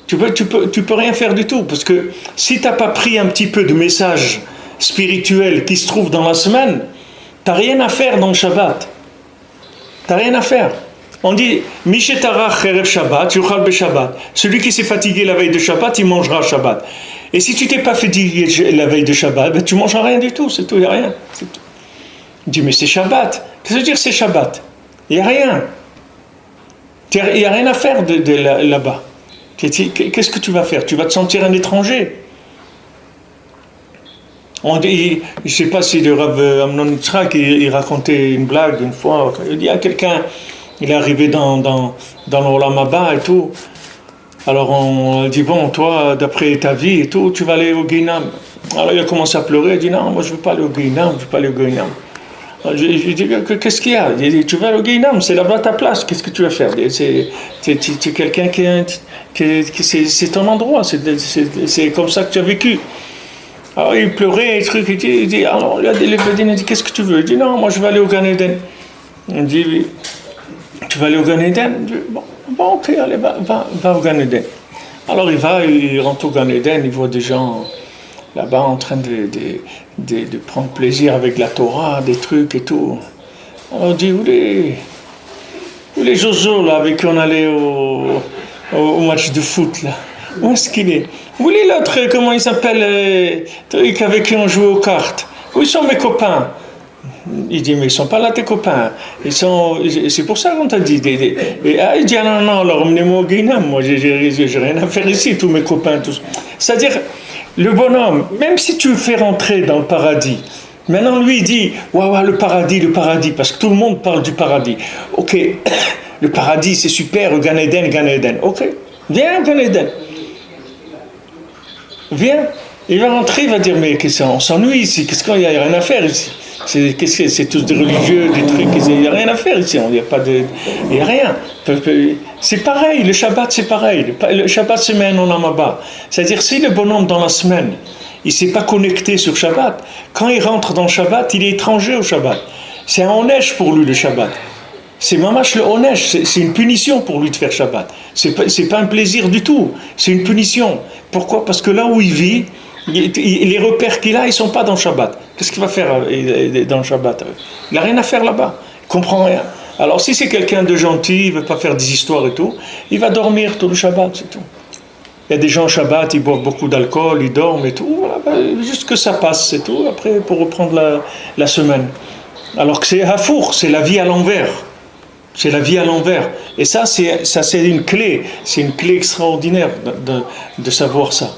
Tu peux rien faire du tout, parce que si tu n'as pas pris un petit peu de message spirituel qui se trouve dans la semaine, tu n'as rien à faire dans le Shabbat. Tu n'as rien à faire. On dit, Mishetarach Erev Shabbat, Yuchal Be Shabbat. Celui qui s'est fatigué la veille de Shabbat, il mangera Shabbat. Et si tu t'es pas fatigué la veille de Shabbat, ben tu mangeras rien du tout, c'est tout, il n'y a rien. C'est tout. Il dit, mais c'est Shabbat. Qu'est-ce que ça veut dire c'est Shabbat? Il n'y a rien. Il n'y a rien à faire là-bas. Qu'est-ce que tu vas faire? Tu vas te sentir un étranger. On dit, je ne sais pas si le Rav Amnon Yitzhak il racontait une blague une fois. Il dit à quelqu'un, il est arrivé dans l'Olam Haba et tout. Alors on dit, bon, toi, d'après ta vie et tout, tu vas aller au Guinam. Alors il a commencé à pleurer, il dit, non, moi je ne veux pas aller au Guinam, je ne veux pas aller au Guinam. Je dis, qu'est-ce qu'il y a? Il dit, tu vas aller au Guinam, c'est là-bas ta place, qu'est-ce que tu vas faire? C'est quelqu'un c'est ton endroit, c'est comme ça que tu as vécu. Alors il pleurait, il dit, alors il dit, qu'est-ce que tu veux? Il dit, non, moi je vais aller au Gan Eden. Il dit, tu vas aller au Gan Eden? Il dit, bon, ok, allez, va au Gan Eden. Alors il rentre au Gan Eden, il voit des gens là-bas en train de prendre plaisir avec la Torah, des trucs et tout. Alors il dit, où les Jojo là, avec qui on allait au match de foot là? Où est-ce qu'il est? Où est l'autre, comment il s'appelle, avec qui on joue aux cartes? Où sont mes copains? Il dit, mais ils ne sont pas là tes copains. C'est pour ça qu'on t'a dit. Il dit, ah non, alors emmenez-moi au Guinam. Moi, j'ai rien à faire ici, tous mes copains, tous. C'est-à-dire, le bonhomme, même si tu le fais rentrer dans le paradis, maintenant lui il dit, ouais, le paradis, parce que tout le monde parle du paradis. Ok, le paradis c'est super, Gan Eden. Ok, viens Gan Eden. Viens. Il va rentrer, il va dire, mais on s'ennuie ici, qu'est-ce qu'il y a rien à faire ici? C'est tous des religieux, des trucs, il n'y a rien à faire ici, il n'y a rien. C'est pareil, le Shabbat c'est pareil, le Shabbat c'est un Olam Haba. C'est-à-dire si le bonhomme dans la semaine, il ne s'est pas connecté sur Shabbat, quand il rentre dans le Shabbat, il est étranger au Shabbat. C'est un onesh pour lui le Shabbat. C'est mamash le onesh, c'est une punition pour lui de faire Shabbat. C'est pas un plaisir du tout, c'est une punition. Pourquoi? Parce que là où il vit, les repères qu'il a, ils ne sont pas dans le Shabbat. Qu'est-ce qu'il va faire dans le Shabbat? Il n'a rien à faire là-bas. Il ne comprend rien. Alors si c'est quelqu'un de gentil, il ne veut pas faire des histoires et tout, il va dormir tout le Shabbat, c'est tout. Il y a des gens au Shabbat, ils boivent beaucoup d'alcool, ils dorment et tout. Voilà, juste que ça passe, c'est tout. Après, pour reprendre la semaine. Alors que c'est Hafour, c'est la vie à l'envers. C'est la vie à l'envers. Et ça, c'est une clé. C'est une clé extraordinaire de savoir ça.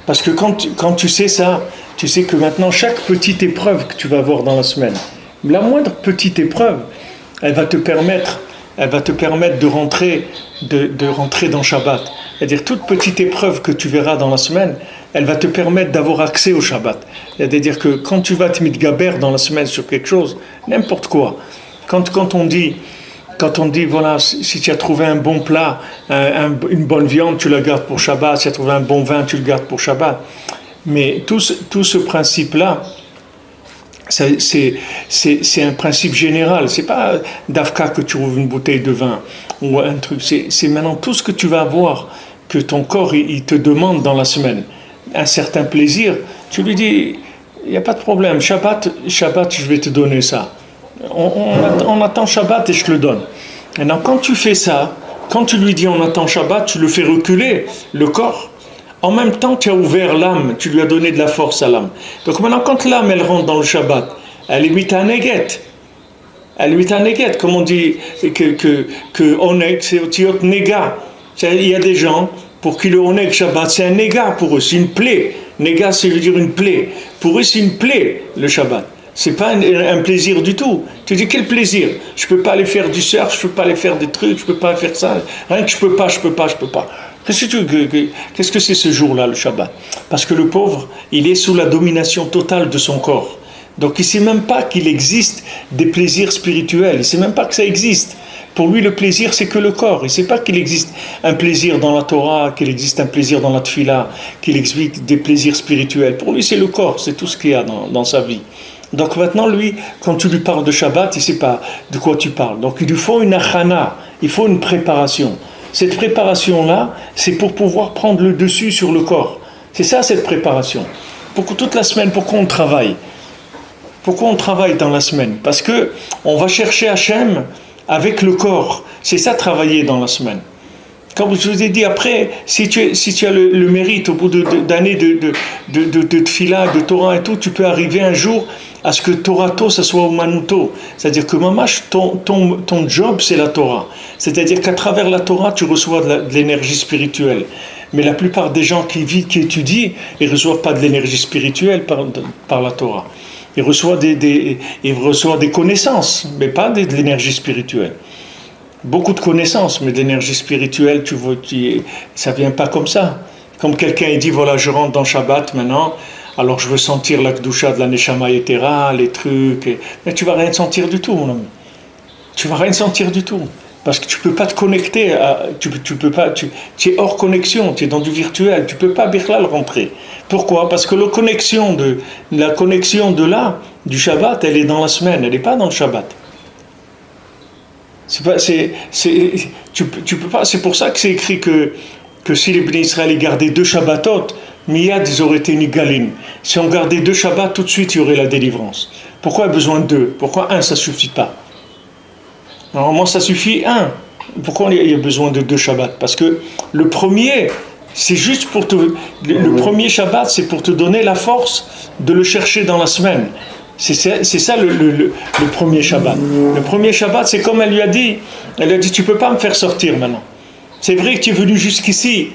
Parce que quand tu sais ça, tu sais que maintenant, chaque petite épreuve que tu vas avoir dans la semaine, la moindre petite épreuve, elle va te permettre de rentrer dans Shabbat. C'est-à-dire, toute petite épreuve que tu verras dans la semaine, elle va te permettre d'avoir accès au Shabbat. C'est-à-dire que quand tu vas te mitgaber dans la semaine sur quelque chose, n'importe quoi, quand on dit, voilà, si tu as trouvé un bon plat, une bonne viande, tu la gardes pour Shabbat. Si tu as trouvé un bon vin, tu le gardes pour Shabbat. Mais tout ce principe-là, c'est un principe général. C'est pas d'Afka que tu ouvres une bouteille de vin ou un truc. C'est maintenant tout ce que tu vas avoir, que ton corps il te demande dans la semaine. Un certain plaisir, tu lui dis, il n'y a pas de problème. Shabbat, je vais te donner ça. On attend Shabbat et je te le donne. Maintenant, quand tu fais ça, quand tu lui dis on attend Shabbat, tu le fais reculer, le corps. En même temps, tu as ouvert l'âme, tu lui as donné de la force à l'âme. Donc maintenant, quand l'âme, elle rentre dans le Shabbat, elle est mise à Neget. Elle est mise à Neget, comme on dit que Oneg, c'est Otiot Nega. Il y a des gens pour qui le Oneg Shabbat, c'est un Nega pour eux, c'est une plaie. Nega, c'est veut dire une plaie. Pour eux, c'est une plaie, le Shabbat. C'est pas un plaisir du tout. Tu dis quel plaisir? Je peux pas aller faire du surf, je peux pas aller faire des trucs, je peux pas faire ça. Rien que je peux pas. Qu'est-ce que c'est ce jour-là, le Shabbat? Parce que le pauvre, il est sous la domination totale de son corps. Donc il ne sait même pas qu'il existe des plaisirs spirituels. Il ne sait même pas que ça existe. Pour lui, le plaisir, c'est que le corps. Il ne sait pas qu'il existe un plaisir dans la Torah, qu'il existe un plaisir dans la Tfila, qu'il existe des plaisirs spirituels. Pour lui, c'est le corps, c'est tout ce qu'il y a dans sa vie. Donc maintenant, lui, quand tu lui parles de Shabbat, il ne sait pas de quoi tu parles. Donc il lui faut une achana, il faut une préparation. Cette préparation-là, c'est pour pouvoir prendre le dessus sur le corps. C'est ça, cette préparation. Pour que toute la semaine, pourquoi on travaille? Pourquoi on travaille dans la semaine? Parce que on va chercher Hachem avec le corps. C'est ça, travailler dans la semaine. Comme je vous ai dit, après, si tu as le mérite au bout d'années de tfila, de Torah et tout, tu peux arriver un jour à ce que Torato, ça soit au Manuto. C'est-à-dire que mamash, ton job, c'est la Torah. C'est-à-dire qu'à travers la Torah, tu reçois de l'énergie spirituelle. Mais la plupart des gens qui vivent, qui étudient, ils ne reçoivent pas de l'énergie spirituelle par la Torah. Ils reçoivent des connaissances, mais pas de l'énergie spirituelle. Beaucoup de connaissances, mais de l'énergie spirituelle, ça ne vient pas comme ça. Comme quelqu'un il dit, voilà, je rentre dans Shabbat maintenant, alors je veux sentir la Kedusha de la Neshama Yetera, les trucs, mais tu ne vas rien sentir du tout, mon ami. Tu ne vas rien sentir du tout. Parce que tu ne peux pas te connecter, tu es hors connexion, tu es dans du virtuel, tu ne peux pas Birlal rentrer. Pourquoi? Parce que la connexion de là, du Shabbat, elle est dans la semaine, elle n'est pas dans le Shabbat. Tu peux pas, c'est pour ça que c'est écrit que si les Bnei Israël gardaient 2 Shabbatot, Miyad, ils auraient été Nigalim. Si on gardait 2 Shabbats, tout de suite il y aurait la délivrance. Pourquoi il y a besoin de 2? Pourquoi 1 ça ne suffit pas? Normalement ça suffit 1. Pourquoi il y a besoin de 2 Shabbats? Parce que le premier, c'est juste pour le premier Shabbat, c'est pour te donner la force de le chercher dans la semaine. C'est ça le premier Shabbat. Le premier Shabbat, c'est comme elle lui a dit, tu ne peux pas me faire sortir maintenant. C'est vrai que tu es venu jusqu'ici,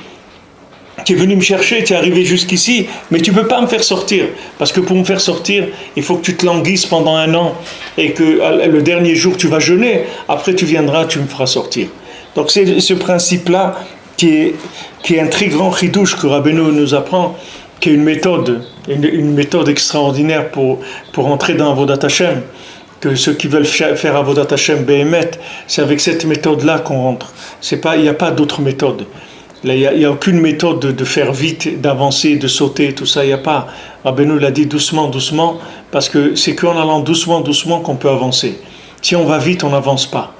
tu es venu me chercher, tu es arrivé jusqu'ici, mais tu ne peux pas me faire sortir. Parce que pour me faire sortir, il faut que tu te languisses pendant 1 an et que le dernier jour tu vas jeûner, après tu viendras, tu me feras sortir. Donc c'est ce principe-là qui est un très grand chidouche que Rabbeinu nous apprend, qui est une méthode extraordinaire pour entrer dans Avodat Hashem, que ceux qui veulent faire Avodat Hashem Behemet, c'est avec cette méthode-là qu'on rentre. Il n'y a pas d'autre méthode. Là, il n'y a aucune méthode de faire vite, d'avancer, de sauter, tout ça, il n'y a pas. Rabbeinu l'a dit doucement, doucement, parce que c'est qu'en allant doucement, doucement qu'on peut avancer. Si on va vite, on n'avance pas.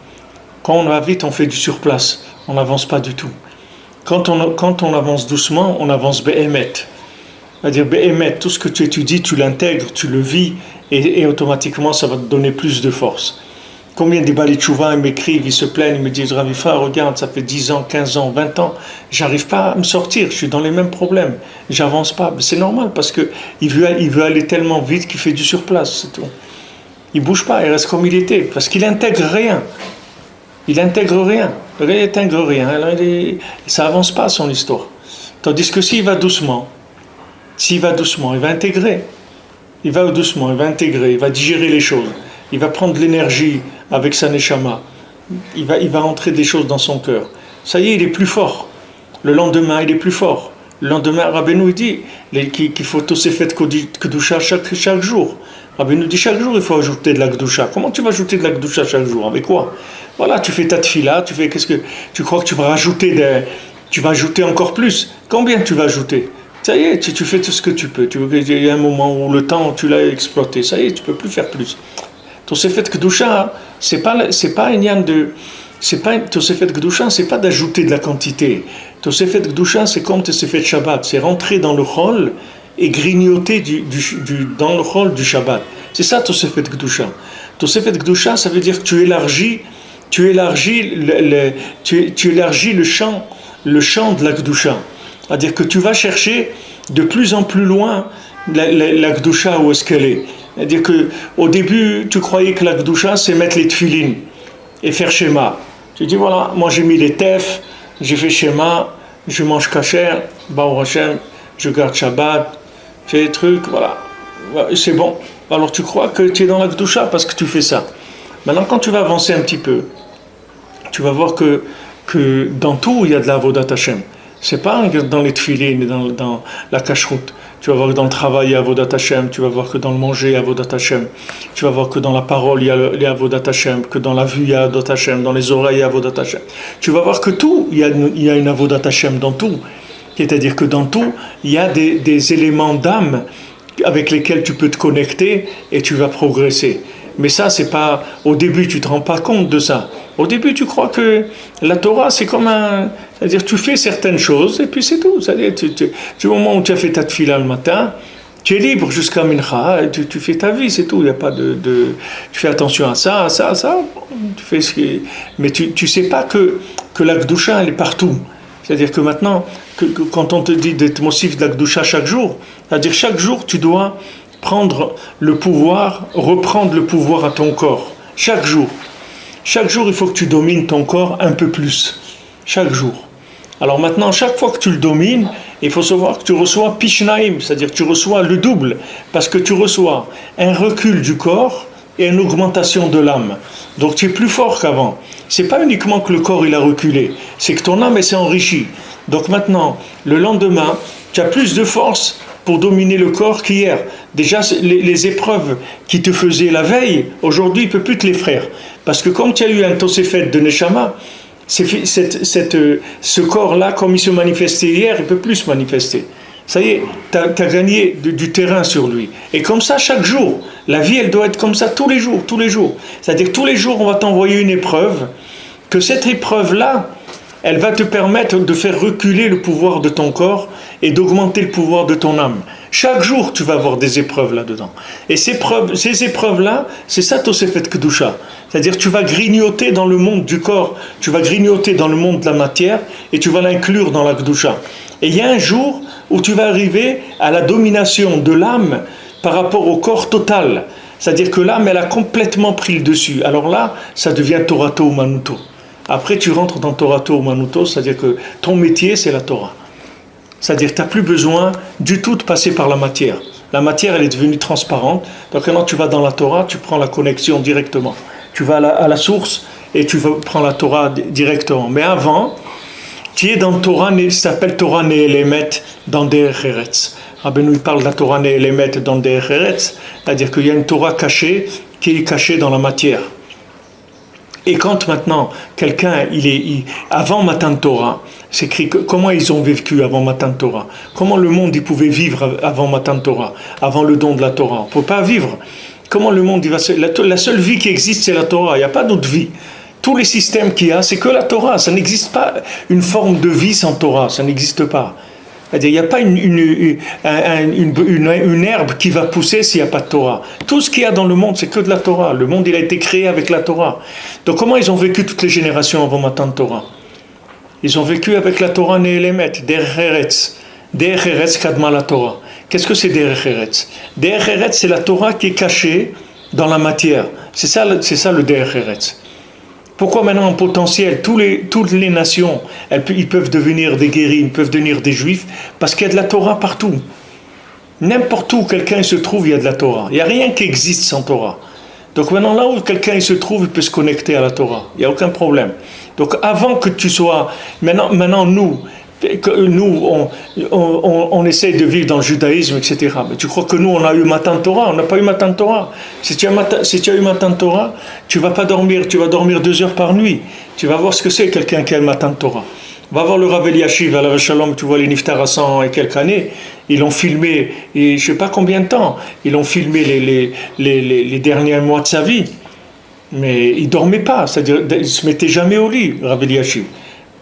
Quand on va vite, on fait du surplace, on n'avance pas du tout. Quand on avance doucement, on avance Behemet. C'est-à-dire, tout ce que tu étudies, tu l'intègres, tu le vis, et automatiquement, ça va te donner plus de force. Combien des Bali Tchouva, ils m'écrivent, ils se plaignent, ils me disent, Ravifa, regarde, ça fait 10 ans, 15 ans, 20 ans, j'arrive pas à me sortir, je suis dans les mêmes problèmes, j'avance pas. C'est normal, parce qu'il veut aller tellement vite qu'il fait du surplace, c'est tout. Il bouge pas, il reste comme il était, parce qu'il intègre rien. Il intègre rien. Alors ça avance pas son histoire. Tandis que s'il va doucement, il va intégrer. Il va doucement, il va intégrer, il va digérer les choses. Il va prendre de l'énergie avec sa neshama. Il va entrer des choses dans son cœur. Ça y est, il est plus fort. Le lendemain, il est plus fort. Le lendemain, Rabbeinu dit qu'il faut Tosefet Kedusha chaque jour. Rabbeinu dit chaque jour, il faut ajouter de la Kedusha. Comment tu vas ajouter de la Kedusha chaque jour? Avec quoi? Voilà, tu fais ta tfila, tu crois que tu vas ajouter encore plus. Combien tu vas ajouter? Ça y est, tu fais tout ce que tu peux. Il y a un moment où le temps, tu l'as exploité. Ça y est, tu ne peux plus faire plus. Tosefet Kedusha, c'est pas Tosefet Kedusha, c'est pas d'ajouter de la quantité. Tosefet Kedusha, c'est comme Tosefet Shabbat. C'est rentrer dans le rôle et grignoter dans le rôle du Shabbat. C'est ça Tosefet Kedusha. Tosefet Kedusha, ça veut dire que tu élargis le champ de la Kedusha. C'est-à-dire que tu vas chercher de plus en plus loin la Kedusha, où est-ce qu'elle est. C'est-à-dire qu'au début, tu croyais que la Kedusha, c'est mettre les tefilines et faire schéma. Tu dis, voilà, moi j'ai mis les tefs, j'ai fait schéma, je mange kasher, Baruch Hashem, je garde Shabbat, fais des trucs, voilà, c'est bon. Alors tu crois que tu es dans la Kedusha parce que tu fais ça. Maintenant, quand tu vas avancer un petit peu, tu vas voir que dans tout, il y a de la Avodat Hashem. C'est pas dans les tefilines, dans la cacheroute. Tu vas voir que dans le travail, il y a Avodat Hashem. Tu vas voir que dans le manger, il y a Avodat Hashem. Tu vas voir que dans la parole, il y a Avodat Hashem. Que dans la vue, il y a Avodat Hashem. Dans les oreilles, il y a Avodat Hashem. Tu vas voir que tout, il y a une Avodat Hashem dans tout. C'est-à-dire que dans tout, il y a des éléments d'âme avec lesquels tu peux te connecter et tu vas progresser. Mais ça, c'est pas... Au début, tu ne te rends pas compte de ça. Au début, tu crois que la Torah, c'est comme un... C'est-à-dire, tu fais certaines choses et puis c'est tout. C'est-à-dire, du moment où tu as fait ta tefila le matin, tu es libre jusqu'à Mincha, et tu fais ta vie, c'est tout. Il n'y a pas tu fais attention à ça, tu fais mais tu sais pas que la Gdusha, elle est partout. C'est-à-dire que maintenant, quand on te dit d'être mossif de la Gdusha chaque jour, c'est-à-dire chaque jour, tu dois prendre le pouvoir, reprendre le pouvoir à ton corps. Chaque jour. Chaque jour, il faut que tu domines ton corps un peu plus. Chaque jour. Alors maintenant, chaque fois que tu le domines, il faut savoir que tu reçois Pishnaim, c'est-à-dire que tu reçois le double, parce que tu reçois un recul du corps et une augmentation de l'âme. Donc tu es plus fort qu'avant. C'est pas uniquement que le corps il a reculé, c'est que ton âme elle s'est enrichie. Donc maintenant, le lendemain, tu as plus de force pour dominer le corps qu'hier. Déjà, les épreuves qui te faisaient la veille, aujourd'hui, il ne peut plus te les faire. Parce que comme tu as eu un Tosefet de Neshama, ce corps-là, comme il se manifestait hier, il ne peut plus se manifester. Ça y est, tu as gagné du terrain sur lui. Et comme ça, chaque jour, la vie, elle doit être comme ça tous les jours, tous les jours. C'est-à-dire que tous les jours, on va t'envoyer une épreuve, que cette épreuve-là, elle va te permettre de faire reculer le pouvoir de ton corps et d'augmenter le pouvoir de ton âme. Chaque jour, tu vas avoir des épreuves là-dedans. Et ces épreuves-là, c'est ça Tosefet Kedusha. C'est-à-dire tu vas grignoter dans le monde du corps, tu vas grignoter dans le monde de la matière et tu vas l'inclure dans la Kedusha. Et il y a un jour où tu vas arriver à la domination de l'âme par rapport au corps total. C'est-à-dire que l'âme, elle a complètement pris le dessus. Alors là, ça devient Torato Umanuto. Après, tu rentres dans Torato Umanuto, c'est-à-dire que ton métier, c'est la Torah. C'est-à-dire que tu n'as plus besoin du tout de passer par la matière. La matière, elle est devenue transparente. Donc maintenant, tu vas dans la Torah, tu prends la connexion directement. Tu vas à la source et tu prends la Torah directement. Mais avant, tu es dans Torah, ça s'appelle Torah Ne'elemet dans Derech Eretz. Rabbeinu, il parle de la Torah Ne'elemet dans Derech Eretz, c'est-à-dire qu'il y a une Torah cachée qui est cachée dans la matière. Et quand maintenant, quelqu'un, avant Matan Torah, c'est écrit comment ils ont vécu avant Matan Torah, comment le monde il pouvait vivre avant Matan Torah, avant le don de la Torah. On ne peut pas vivre. Comment le monde il va la seule vie qui existe, c'est la Torah. Il n'y a pas d'autre vie. Tous les systèmes qu'il y a, c'est que la Torah. Ça n'existe pas une forme de vie sans Torah. Ça n'existe pas. C'est-à-dire, il n'y a pas une herbe qui va pousser s'il n'y a pas de Torah. Tout ce qu'il y a dans le monde, c'est que de la Torah. Le monde, il a été créé avec la Torah. Donc, comment ils ont vécu toutes les générations avant Matan Torah? Ils ont vécu avec la Torah Ne'elemet, Derech Eretz. Derech Eretz Kadma la Torah. Qu'est-ce que c'est Derech Eretz? Derech Eretz, c'est la Torah qui est cachée dans la matière. C'est ça le Derech Eretz. Pourquoi maintenant en potentiel, toutes les nations, ils peuvent devenir des guéris, ils peuvent devenir des juifs, parce qu'il y a de la Torah partout. N'importe où quelqu'un se trouve, il y a de la Torah. Il n'y a rien qui existe sans Torah. Donc maintenant, là où quelqu'un se trouve, il peut se connecter à la Torah. Il n'y a aucun problème. Donc avant que tu sois... Maintenant nous, on essaye de vivre dans le judaïsme, etc. Mais tu crois que nous, on a eu Matan Torah? On n'a pas eu Matan Torah. Si tu as eu Matan Torah, tu ne vas pas dormir, tu vas dormir 2 heures par nuit. Tu vas voir ce que c'est quelqu'un qui a le Matan Torah. Va voir le Rav Eliashiv à la Shalom, tu vois les Niftar à 100 et quelques années. Ils l'ont filmé, et je ne sais pas combien de temps, ils l'ont filmé les derniers mois de sa vie. Mais il ne dormait pas, c'est-à-dire il ne se mettait jamais au lit, Rav Eliashiv.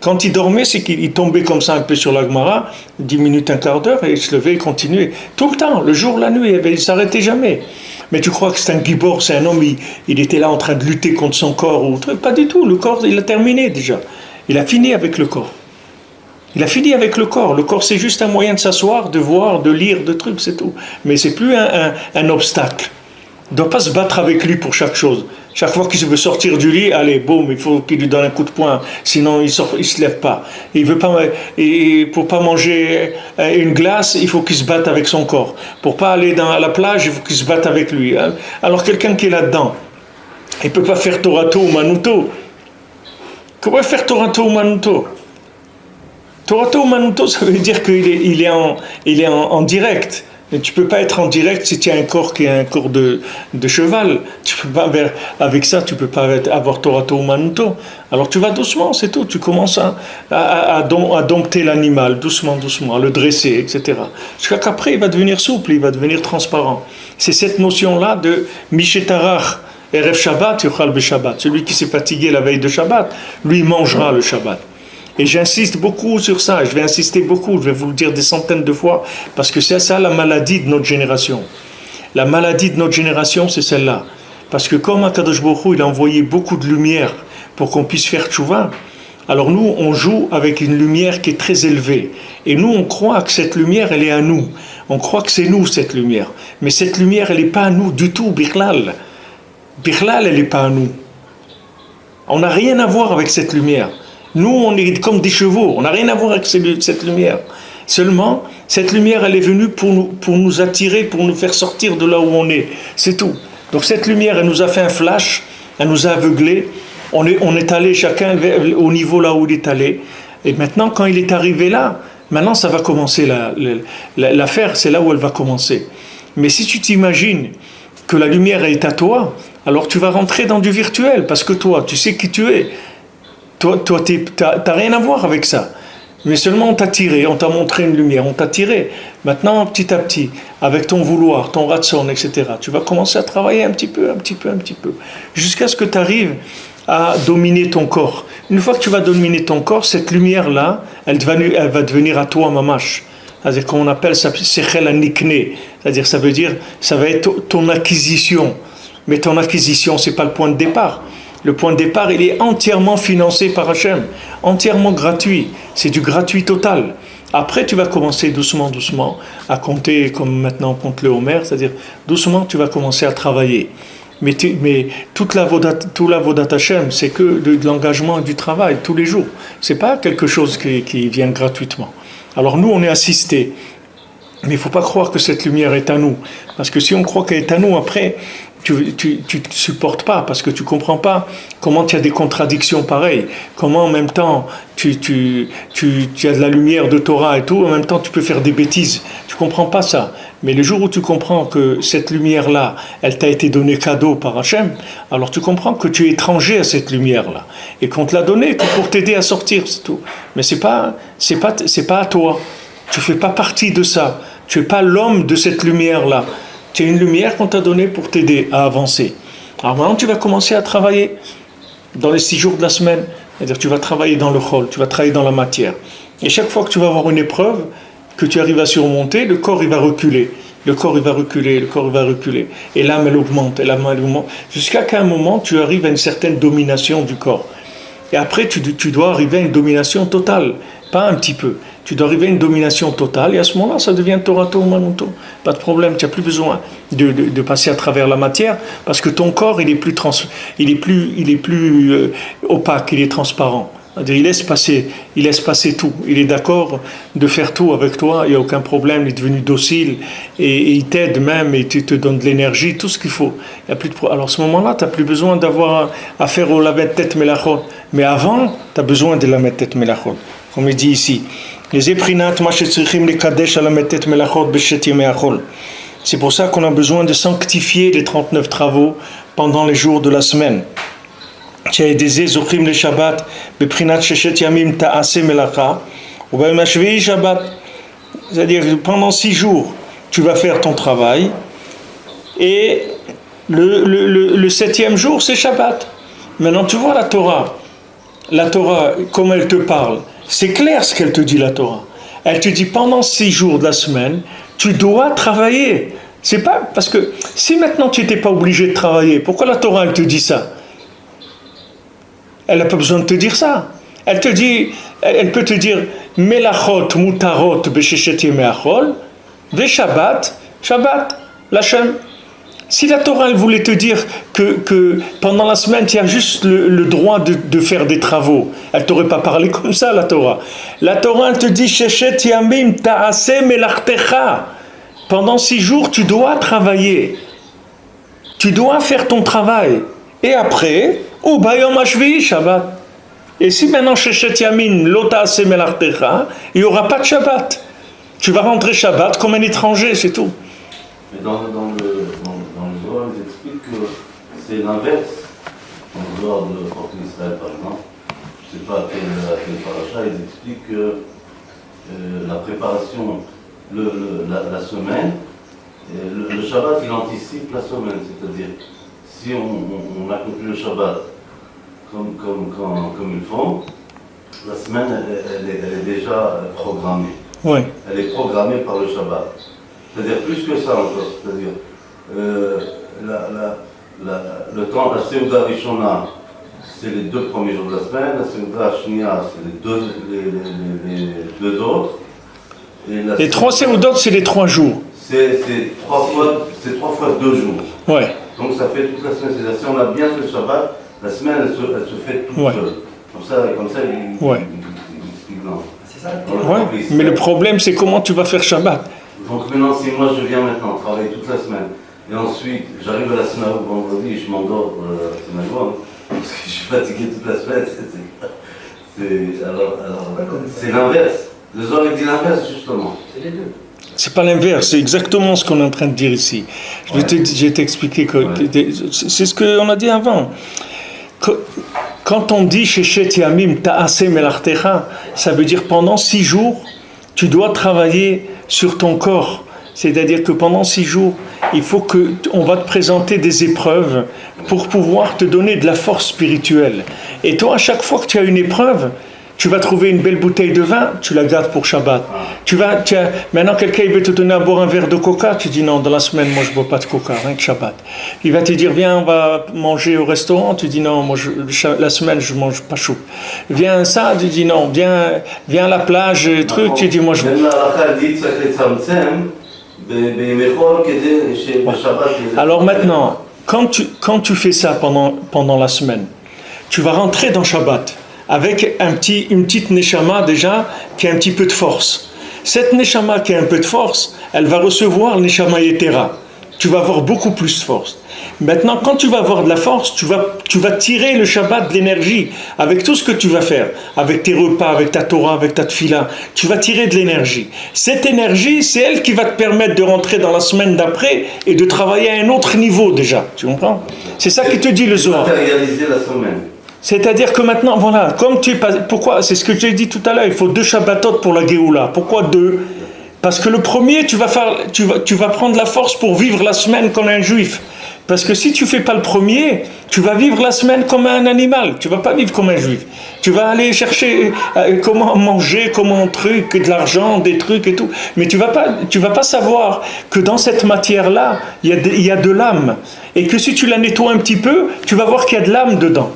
Quand il dormait, c'est qu'il tombait comme ça un peu sur la Gemara, 10 minutes, un quart d'heure, et il se levait et continuait. Tout le temps, le jour, la nuit, il ne s'arrêtait jamais. Mais tu crois que c'est un gibor, c'est un homme, il était là en train de lutter contre son corps ou truc? Pas du tout, le corps, il a terminé déjà. Il a fini avec le corps. Il a fini avec le corps. Le corps, c'est juste un moyen de s'asseoir, de voir, de lire, de trucs, c'est tout. Mais c'est plus un obstacle. Il ne doit pas se battre avec lui pour chaque chose. Chaque fois qu'il veut sortir du lit, allez, boum, il faut qu'il lui donne un coup de poing, sinon il se lève pas. Pour pas manger une glace, il faut qu'il se batte avec son corps. Pour pas aller à la plage, il faut qu'il se batte avec lui. Alors quelqu'un qui est là-dedans, il peut pas faire Torato ou Manuto. Comment faire Torato ou Manuto? Torato ou Manuto, ça veut dire qu'il est en direct. Mais tu ne peux pas être en direct si tu as un corps qui est un corps de cheval. Tu peux pas, avec ça, tu ne peux pas avoir Torato ou Manuto. Alors tu vas doucement, c'est tout. Tu commences à dompter l'animal, doucement, à le dresser, etc. Jusqu'à qu'après, il va devenir souple, il va devenir transparent. C'est cette notion-là de Mishetarach Erev Shabbat, yochal b'Shabbat. Celui qui s'est fatigué la veille de Shabbat, lui mangera le Shabbat. Et j'insiste beaucoup sur ça, je vais insister beaucoup, je vais vous le dire des centaines de fois, parce que c'est ça la maladie de notre génération. La maladie de notre génération, c'est celle-là. Parce que comme Akadosh Baruch Hu, il a envoyé beaucoup de lumière pour qu'on puisse faire tchouva, alors nous, on joue avec une lumière qui est très élevée. Et nous, on croit que cette lumière, elle est à nous. On croit que c'est nous, cette lumière. Mais cette lumière, elle n'est pas à nous du tout, Birlal. Birlal, elle n'est pas à nous. On n'a rien à voir avec cette lumière. Nous, on est comme des chevaux. On n'a rien à voir avec cette lumière. Seulement, cette lumière, elle est venue pour nous attirer, pour nous faire sortir de là où on est. C'est tout. Donc cette lumière, elle nous a fait un flash, elle nous a aveuglés. On est allé chacun au niveau là où il est allé. Et maintenant, quand il est arrivé là, maintenant ça va commencer l'affaire, c'est là où elle va commencer. Mais si tu t'imagines que la lumière est à toi, alors tu vas rentrer dans du virtuel, parce que toi, tu sais qui tu es. Toi t'as rien à voir avec ça. Mais seulement on t'a tiré, on t'a montré une lumière, on t'a tiré. Maintenant, petit à petit, avec ton vouloir, ton ratson, etc., tu vas commencer à travailler un petit peu, jusqu'à ce que tu arrives à dominer ton corps. Une fois que tu vas dominer ton corps, cette lumière-là, elle va devenir à toi mamash. C'est-à-dire qu'on appelle ça sechel anikne. C'est-à-dire ça va être ton acquisition. Mais ton acquisition, c'est pas le point de départ. Le point de départ, il est entièrement financé par Hachem, entièrement gratuit. C'est du gratuit total. Après, tu vas commencer doucement à compter, comme maintenant on compte le Homer, c'est-à-dire doucement, tu vas commencer à travailler. Mais tout la vodat Hashem, c'est que de l'engagement et du travail, tous les jours. C'est pas quelque chose qui vient gratuitement. Alors nous, on est assistés. Mais il ne faut pas croire que cette lumière est à nous. Parce que si on croit qu'elle est à nous, après, tu ne supportes pas, parce que tu ne comprends pas comment il y a des contradictions pareilles. Comment en même temps, tu as de la lumière de Torah et tout, en même temps tu peux faire des bêtises. Tu ne comprends pas ça. Mais le jour où tu comprends que cette lumière-là, elle t'a été donnée cadeau par Hachem, alors tu comprends que tu es étranger à cette lumière-là. Et qu'on te l'a donnée que pour t'aider à sortir, c'est tout. Mais c'est pas à toi. Tu ne fais pas partie de ça. Tu n'es pas l'homme de cette lumière-là. Tu es une lumière qu'on t'a donnée pour t'aider à avancer. Alors maintenant, tu vas commencer à travailler dans les 6 jours de la semaine. C'est-à-dire tu vas travailler dans le chol, tu vas travailler dans la matière. Et chaque fois que tu vas avoir une épreuve, que tu arrives à surmonter, le corps il va reculer. Le corps il va reculer. Et l'âme elle augmente, jusqu'à qu'à un moment, tu arrives à une certaine domination du corps. Et après, tu dois arriver à une domination totale, pas un petit peu. Tu dois arriver à une domination totale, et à ce moment-là, ça devient Torato ou Manuto. Pas de problème, tu n'as plus besoin de passer à travers la matière, parce que ton corps, il est plus opaque, il est transparent. C'est-à-dire, il laisse passer tout. Il est d'accord de faire tout avec toi, il n'y a aucun problème, il est devenu docile, et il t'aide même, et tu te donnes de l'énergie, tout ce qu'il faut. Il y a plus de Alors à ce moment-là, tu n'as plus besoin d'avoir à faire au lavet tête melachot. Mais avant, tu as besoin de la mettre tête melachot. Comme il dit ici. C'est pour ça qu'on a besoin de sanctifier les 39 travaux pendant les jours de la semaine. C'est-à-dire pendant 6 jours, tu vas faire ton travail et le 7e jour, c'est Shabbat. Maintenant, tu vois la Torah, comme elle te parle. C'est clair ce qu'elle te dit, la Torah. Elle te dit, pendant 6 jours de la semaine, tu dois travailler. C'est pas parce que si maintenant tu n'étais pas obligé de travailler, pourquoi la Torah elle te dit ça? Elle n'a pas besoin de te dire ça. Elle peut te dire melachot mutarot b'sheshet yemei achol, ve'shabbat, Shabbat, lachem. Si la Torah elle voulait te dire que pendant la semaine tu as juste le droit de faire des travaux, elle t'aurait pas parlé comme ça, la Torah. La Torah elle te dit sheshet yamim ta'aseh melartecha. Pendant 6 jours tu dois travailler, tu dois faire ton travail. Et après, ou bayom hashvi Shabbat. Et si maintenant sheshet yamim lo ta'aseh melartecha, il y aura pas de Shabbat. Tu vas rentrer Shabbat comme un étranger, c'est tout. Mais dans le Zohar, ils expliquent que c'est l'inverse. Dans le Zohar de Porte Israël, par exemple, je ne sais pas à quel paracha, ils expliquent que la préparation, la semaine, le Shabbat, il anticipe la semaine. C'est-à-dire, si on accomplit le Shabbat comme ils font, la semaine, elle est déjà programmée. Oui. Elle est programmée par le Shabbat. C'est-à-dire plus que ça encore. C'est-à-dire le temps, la Seuda Rishona, c'est les 2 premiers jours de la semaine. La Seuda Shnia, c'est les deux autres. Et les 3 Seudot, c'est les 3 jours. C'est 3 fois 2 jours. Ouais. Donc ça fait toute la semaine. C'est-à-dire si on a bien fait le Shabbat, la semaine, elle se fait toute seule. Comme ça, il explique non. C'est ça. Ouais. Mais le problème, c'est comment tu vas faire Shabbat. Donc maintenant, si moi je viens maintenant travailler toute la semaine, et ensuite j'arrive à la synagogue vendredi, je m'endors à la synagogue, parce que je suis fatigué toute la semaine, c'est l'inverse. Le Zohar dit l'inverse justement. C'est les deux. C'est pas l'inverse, c'est exactement ce qu'on est en train de dire ici. Je vais t'expliquer que c'est ce qu'on a dit avant. Quand on dit Sheshet Yamim Ta'aseh Melartecha, ça veut dire pendant 6 jours, tu dois travailler sur ton corps. C'est-à-dire que pendant 6 jours, il faut qu'on va te présenter des épreuves pour pouvoir te donner de la force spirituelle. Et toi, à chaque fois que tu as une épreuve, tu vas trouver une belle bouteille de vin, tu la gardes pour Shabbat. Maintenant, quelqu'un veut te donner à boire un verre de coca, tu dis non, dans la semaine, moi je ne bois pas de coca, rien que Shabbat. Il va te dire, viens, on va manger au restaurant, tu dis non, moi la semaine, je ne mange pas chou. Viens ça, tu dis non, viens à la plage, truc, tu dis moi je... Alors maintenant, quand tu fais ça pendant la semaine, tu vas rentrer dans Shabbat avec une petite neshama déjà qui a un petit peu de force. Cette neshama qui a un peu de force, elle va recevoir le neshama yetera. Tu vas avoir beaucoup plus de force. Maintenant, quand tu vas avoir de la force, tu vas tirer le Shabbat de l'énergie avec tout ce que tu vas faire, avec tes repas, avec ta Torah, avec ta tfila. Tu vas tirer de l'énergie. Cette énergie, c'est elle qui va te permettre de rentrer dans la semaine d'après et de travailler à un autre niveau déjà. Tu comprends? C'est ça qui te dit le Zohar. Matérialiser la semaine. C'est-à-dire que maintenant, voilà, pourquoi, c'est ce que j'ai dit tout à l'heure, il faut 2 Shabbatot pour la Géoula. Pourquoi 2? Parce que le premier, tu vas prendre la force pour vivre la semaine comme un juif. Parce que si tu ne fais pas le premier, tu vas vivre la semaine comme un animal. Tu ne vas pas vivre comme un juif. Tu vas aller chercher comment manger, comment de l'argent, des trucs et tout. Mais tu vas pas savoir que dans cette matière-là, il y a de l'âme. Et que si tu la nettoies un petit peu, tu vas voir qu'il y a de l'âme dedans.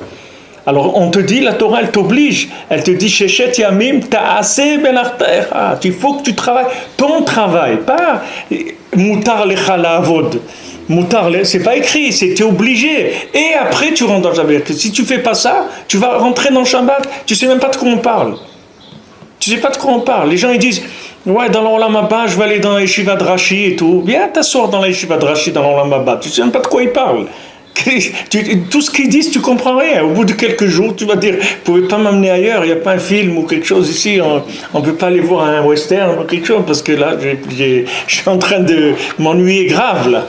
Alors on te dit, la Torah elle t'oblige, elle te dit Sheshet Yamim Ta'aseh Belartecha. Il faut que tu travailles ton travail, pas Mutar Lecha La'avod. Mutar, c'est pas écrit, c'est t'es obligé. Et après tu rentres dans le Shabbat. Si tu fais pas ça, tu vas rentrer dans le Shabbat, tu sais même pas de quoi on parle. Tu sais pas de quoi on parle. Les gens ils disent, ouais, dans l'Olam Haba, je vais aller dans la Yeshiva de Rashi et tout. Viens t'asseoir dans la Yeshiva de Rashi, dans l'Olam Haba. Tu sais même pas de quoi ils parlent. Tout ce qu'ils disent, tu comprends rien. Au bout de quelques jours, tu vas dire, vous pouvez pas m'amener ailleurs, il n'y a pas un film ou quelque chose ici, on peut pas aller voir un western ou quelque chose, parce que là, je suis en train de m'ennuyer grave, là.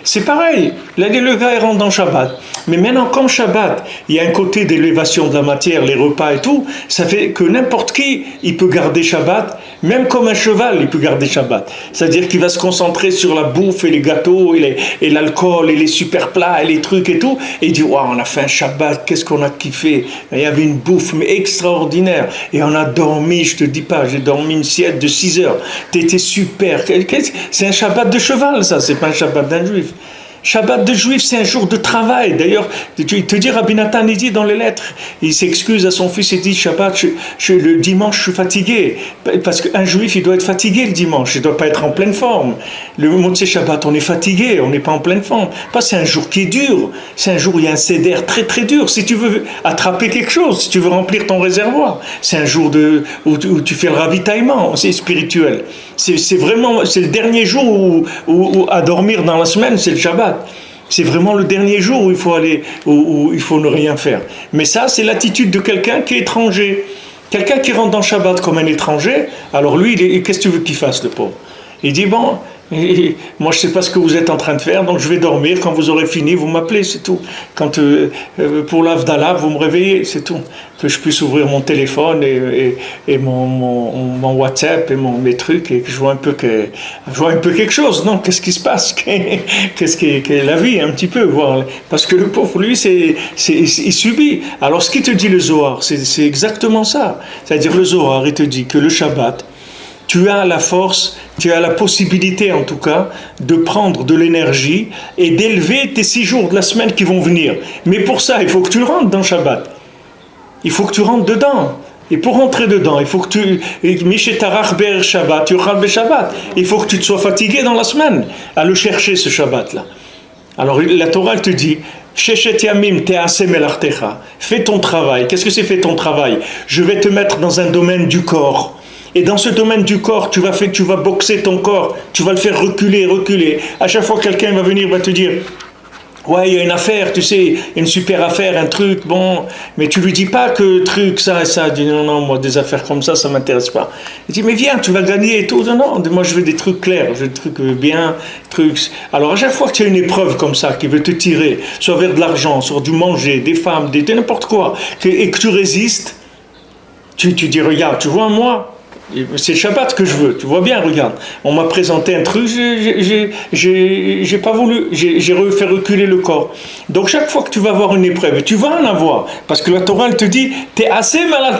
C'est pareil, là, le gars, il rentre dans Shabbat. Mais maintenant, comme Shabbat, il y a un côté d'élévation de la matière, les repas et tout, ça fait que n'importe qui, il peut garder Shabbat, même comme un cheval, il peut garder Shabbat. C'est-à-dire qu'il va se concentrer sur la bouffe et les gâteaux et l'alcool et les super plats et les trucs et tout, et il dit, wow, on a fait un Shabbat, qu'est-ce qu'on a kiffé. Il y avait une bouffe mais extraordinaire, et on a dormi, je te dis pas, j'ai dormi une sieste de 6 heures, t'étais super. C'est un Shabbat de cheval, ça, c'est pas un Shabbat d'un juif. Shabbat de juif, c'est un jour de travail. D'ailleurs, il te dit, Rabbi Nathan, il dit dans les lettres, il s'excuse à son fils, il dit, Shabbat, le dimanche, je suis fatigué. Parce qu'un juif, il doit être fatigué le dimanche, il ne doit pas être en pleine forme. Le moment de Shabbat, on est fatigué, on n'est pas en pleine forme. C'est un jour qui est dur, c'est un jour où il y a un seder très très dur. Si tu veux attraper quelque chose, si tu veux remplir ton réservoir, c'est un jour où tu fais le ravitaillement, c'est spirituel. C'est le dernier jour où à dormir dans la semaine, c'est le Shabbat. C'est vraiment le dernier jour où il faut aller, où il faut ne rien faire. Mais ça, c'est l'attitude de quelqu'un qui est étranger. Quelqu'un qui rentre dans Shabbat comme un étranger, alors lui, qu'est-ce que tu veux qu'il fasse, le pauvre? Il dit, bon, Et moi, je ne sais pas ce que vous êtes en train de faire, donc je vais dormir. Quand vous aurez fini, vous m'appelez, c'est tout. Quand pour l'Avdallah, vous me réveillez, c'est tout. Que je puisse ouvrir mon téléphone et mon WhatsApp et mes trucs et que je vois un peu quelque chose. Non, qu'est-ce qui se passe? Qu'est-ce qu'est la vie, un petit peu, voir. Parce que le pauvre, lui, il subit. Alors, ce qu'il te dit le Zohar, c'est exactement ça. C'est-à-dire, le Zohar, il te dit que le Shabbat, tu as la force, tu as la possibilité en tout cas de prendre de l'énergie et d'élever tes 6 jours de la semaine qui vont venir. Mais pour ça, il faut que tu rentres dans Shabbat. Il faut que tu rentres dedans. Et pour rentrer dedans, il faut que tu... Shabbat, il faut que tu te sois fatigué dans la semaine à le chercher ce Shabbat-là. Alors la Torah elle te dit, fais ton travail. Qu'est-ce que c'est fais ton travail? Je vais te mettre dans un domaine du corps. Et dans ce domaine du corps, tu vas boxer ton corps, tu vas le faire reculer. À chaque fois que quelqu'un va venir, va te dire, ouais, il y a une affaire, tu sais, une super affaire, un truc, bon, mais tu lui dis pas que truc, ça et ça. Il dit, non, moi, des affaires comme ça m'intéresse pas. Il dit, mais viens, tu vas gagner et tout. Non, moi, je veux des trucs clairs, je veux des trucs bien, trucs. Alors, à chaque fois que tu as une épreuve comme ça, qui veut te tirer, soit vers de l'argent, soit du manger, des femmes, n'importe quoi, et que tu résistes, tu dis, regarde, tu vois, moi, c'est le Shabbat que je veux, tu vois bien, regarde. On m'a présenté un truc, j'ai pas voulu, j'ai fait reculer le corps. Donc chaque fois que tu vas avoir une épreuve, tu vas en avoir, parce que la Torah elle te dit, t'es assez malade,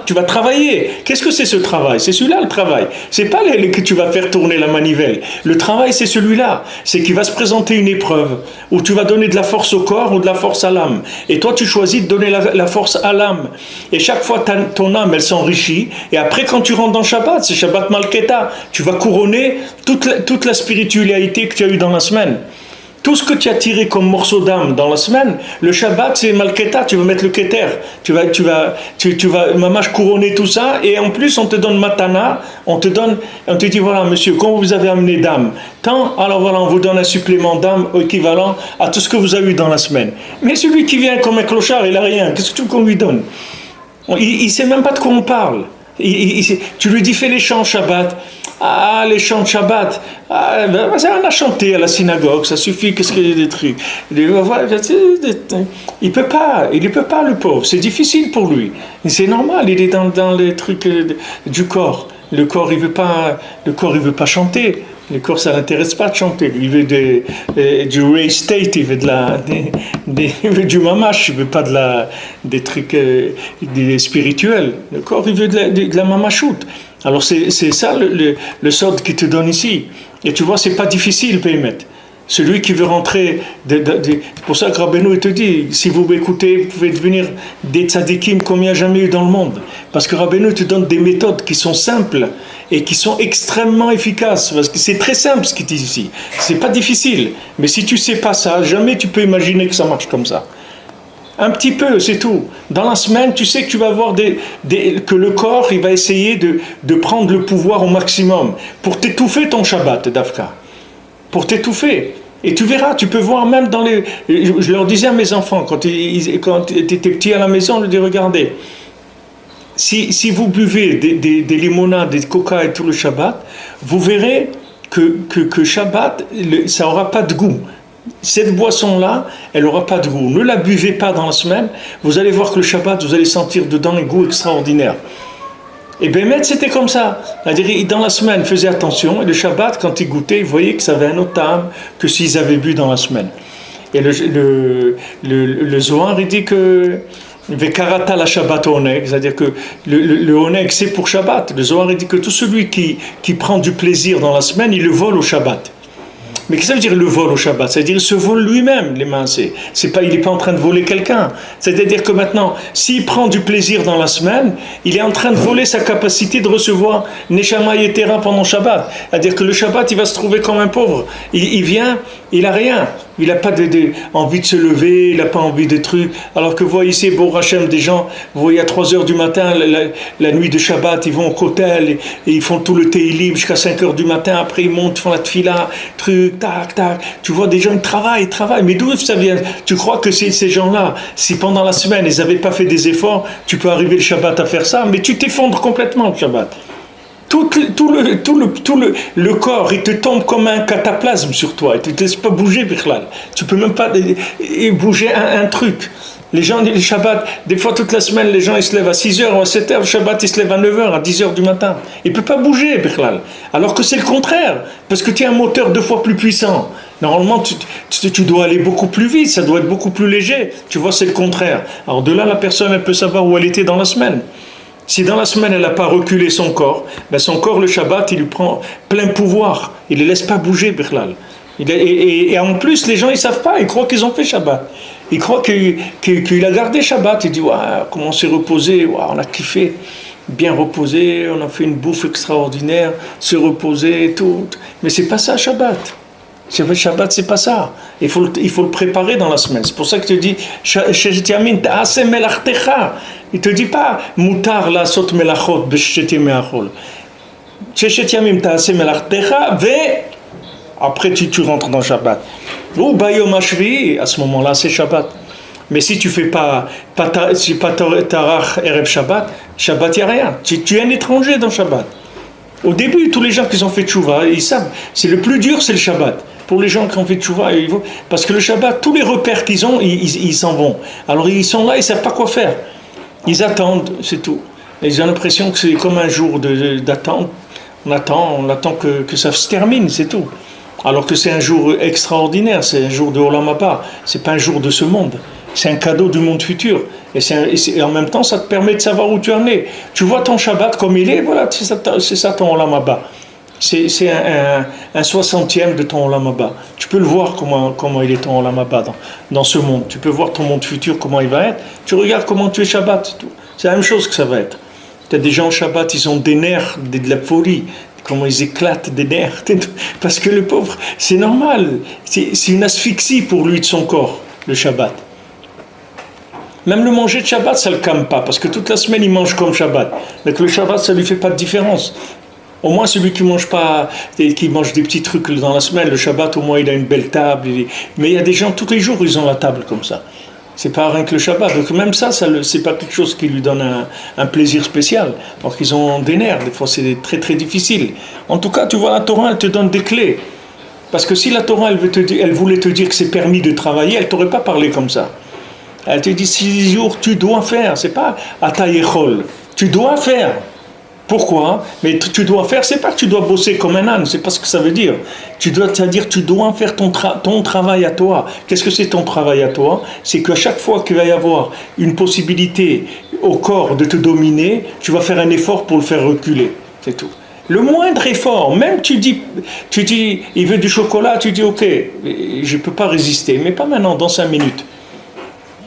tu vas travailler. Qu'est-ce que c'est ce travail? C'est celui-là le travail. C'est pas que tu vas faire tourner la manivelle. Le travail c'est celui-là, c'est qu'il va se présenter une épreuve où tu vas donner de la force au corps ou de la force à l'âme. Et toi tu choisis de donner la force à l'âme. Et chaque fois ton âme elle s'enrichit, et après quand tu rentres dans Shabbat, c'est Shabbat Malketa, tu vas couronner toute la spiritualité que tu as eue dans la semaine. Tout ce que tu as tiré comme morceau d'âme dans la semaine, le Shabbat c'est Malketa, tu vas mettre le Keter, tu vas mamash couronner tout ça, et en plus on te donne Matana, on te dit voilà monsieur, quand vous avez amené d'âme, tant, alors voilà on vous donne un supplément d'âme équivalent à tout ce que vous avez eu dans la semaine. Mais celui qui vient comme un clochard, il n'a rien, qu'est-ce que tu veux qu'on lui donne? Il ne sait même pas de quoi on parle. Tu lui dis fais les chants Shabbat. Ah, les chants de Shabbat. Ah, on a chanté à la synagogue, ça suffit, qu'est-ce qu'il y a des trucs. Il peut pas, le pauvre, c'est difficile pour lui. C'est normal, il est dans les trucs du corps. Le corps, il veut pas chanter. Le corps, ça l'intéresse pas de chanter. Il veut du Ray State, il veut il veut du mamash, il veut pas des trucs des spirituels. Le corps, il veut de la mamachoute. Alors c'est ça le sort qui te donne ici. Et tu vois, c'est pas difficile, Pémet. Celui qui veut rentrer, c'est pour ça que Rabbeinu te dit, si vous m'écoutez, vous pouvez devenir des tzadikim comme il n'y a jamais eu dans le monde. Parce que Rabbeinu te donne des méthodes qui sont simples et qui sont extrêmement efficaces. Parce que c'est très simple ce qu'il dit ici. C'est pas difficile. Mais si tu sais pas ça, jamais tu peux imaginer que ça marche comme ça. Un petit peu, c'est tout. Dans la semaine, tu sais que tu vas avoir que le corps, il va essayer de prendre le pouvoir au maximum pour t'étouffer ton Shabbat, Dafka. Pour t'étouffer. Et tu verras, tu peux voir même dans les... Je leur disais à mes enfants, quand ils étaient petits à la maison, je leur dis, regardez, si vous buvez des limonades, des coca et tout le Shabbat, vous verrez que Shabbat, ça n'aura pas de goût. Cette boisson-là, elle n'aura pas de goût. Ne la buvez pas dans la semaine, vous allez voir que le Shabbat, vous allez sentir dedans un goût extraordinaire. Et Bémet, c'était comme ça. C'est-à-dire, dans la semaine, ils faisaient attention. Et le Shabbat, quand ils goûtaient, ils voyaient que ça avait un autre âme que s'ils avaient bu dans la semaine. Et le Zohar, il dit que Vekarata la Shabbat oneg, c'est-à-dire que le oneg, c'est pour Shabbat. Le Zohar, il dit que tout celui qui prend du plaisir dans la semaine, il le vole au Shabbat. Mais qu'est-ce que ça veut dire le vol au Shabbat? C'est-à-dire qu'il se vole lui-même les mains. Il n'est pas en train de voler quelqu'un. C'est-à-dire que maintenant, s'il prend du plaisir dans la semaine, il est en train de voler sa capacité de recevoir Neshama Yetera pendant Shabbat. C'est-à-dire que le Shabbat, il va se trouver comme un pauvre. Il vient, il n'a rien. Il n'a pas envie de se lever, il n'a pas envie de trucs. Alors que vous voyez ici, Bon Hachem, des gens, vous voyez à 3h du matin, la nuit de Shabbat, ils vont au kotel et ils font tout le Teilim jusqu'à 5h du matin. Après, ils montent, font la tfila, truc, tac, tac. Tu vois des gens, ils travaillent. Mais d'où ça vient? Tu crois que ces gens-là, si pendant la semaine, ils n'avaient pas fait des efforts, tu peux arriver le Shabbat à faire ça, mais tu t'effondres complètement le Shabbat. Le corps, il te tombe comme un cataplasme sur toi. Il ne te laisse pas bouger, Bichlal. Tu ne peux même pas bouger un truc. Les gens, le Shabbat, des fois toute la semaine, les gens ils se lèvent à 6h ou à 7h, le Shabbat ils se lèvent à 9h, à 10h du matin. Il ne peut pas bouger, Bichlal. Alors que c'est le contraire, parce que tu as un moteur 2 fois plus puissant. Normalement, tu dois aller beaucoup plus vite, ça doit être beaucoup plus léger. Tu vois, c'est le contraire. Alors de là, la personne, elle peut savoir où elle était dans la semaine. Si dans la semaine, elle n'a pas reculé son corps, ben son corps, le Shabbat, il lui prend plein pouvoir. Il ne le laisse pas bouger, Bichlal. Et en plus, les gens, ils ne savent pas, ils croient qu'ils ont fait Shabbat. Ils croient qu'il a gardé Shabbat. Ils disent, comment on s'est reposé, on a kiffé, bien reposé, on a fait une bouffe extraordinaire, se reposer et tout. Mais ce n'est pas ça, Shabbat. Shabbat, c'est pas ça. Il faut le préparer dans la semaine. C'est pour ça que tu dis, il te dit pas, mutar la sot melachot b'sheti meachol. Après tu rentres dans Shabbat. Ou bayom hashvi, à ce moment-là c'est Shabbat. Mais si tu fais pas tarach erev Shabbat, Shabbat y a rien. Tu es un étranger dans Shabbat. Au début, tous les gens qui ont fait tchouva, ils savent, c'est le plus dur, c'est le Shabbat. Pour les gens qui ont fait tchouva, parce que le Shabbat, tous les repères qu'ils ont, ils s'en vont. Alors ils sont là, ils ne savent pas quoi faire. Ils attendent, c'est tout. Et ils ont l'impression que c'est comme un jour d'attente. On attend que ça se termine, c'est tout. Alors que c'est un jour extraordinaire, c'est un jour de Olam Haba. C'est pas un jour de ce monde. C'est un cadeau du monde futur. Et en même temps, ça te permet de savoir où tu en es. Tu vois ton Shabbat comme il est, voilà, c'est ça ton Olam Haba. C'est un 60e de ton Olam Haba. Tu peux le voir comment il est ton Olam Haba dans ce monde. Tu peux voir ton monde futur, comment il va être. Tu regardes comment tu es Shabbat, c'est tout. C'est la même chose que ça va être. Tu as des gens Shabbat, ils ont des nerfs, de la folie. Comment ils éclatent des nerfs. Parce que le pauvre, c'est normal. C'est une asphyxie pour lui de son corps, le Shabbat. Même le manger de Shabbat, ça ne le calme pas, parce que toute la semaine, il mange comme Shabbat. Donc le Shabbat, ça ne lui fait pas de différence. Au moins, celui qui mange pas, qui mange des petits trucs dans la semaine, le Shabbat, au moins, il a une belle table. Mais il y a des gens, tous les jours, ils ont la table comme ça. C'est pas rien que le Shabbat. Donc même ça c'est pas quelque chose qui lui donne un plaisir spécial. Donc ils ont des nerfs, des fois c'est très très difficile. En tout cas, tu vois, la Torah, elle te donne des clés. Parce que si la Torah, elle voulait te dire que c'est permis de travailler, elle t'aurait pas parlé comme ça. Elle te dit 6 jours, tu dois faire. C'est pas atayechol. Tu dois faire. Pourquoi? Mais tu dois faire, c'est pas que tu dois bosser comme un âne, c'est pas ce que ça veut dire. C'est-à-dire tu dois faire ton travail à toi. Qu'est-ce que c'est ton travail à toi? C'est qu'à chaque fois qu'il va y avoir une possibilité au corps de te dominer, tu vas faire un effort pour le faire reculer. C'est tout. Le moindre effort, même tu dis, il veut du chocolat, tu dis ok, je peux pas résister, mais pas maintenant, dans 5 minutes.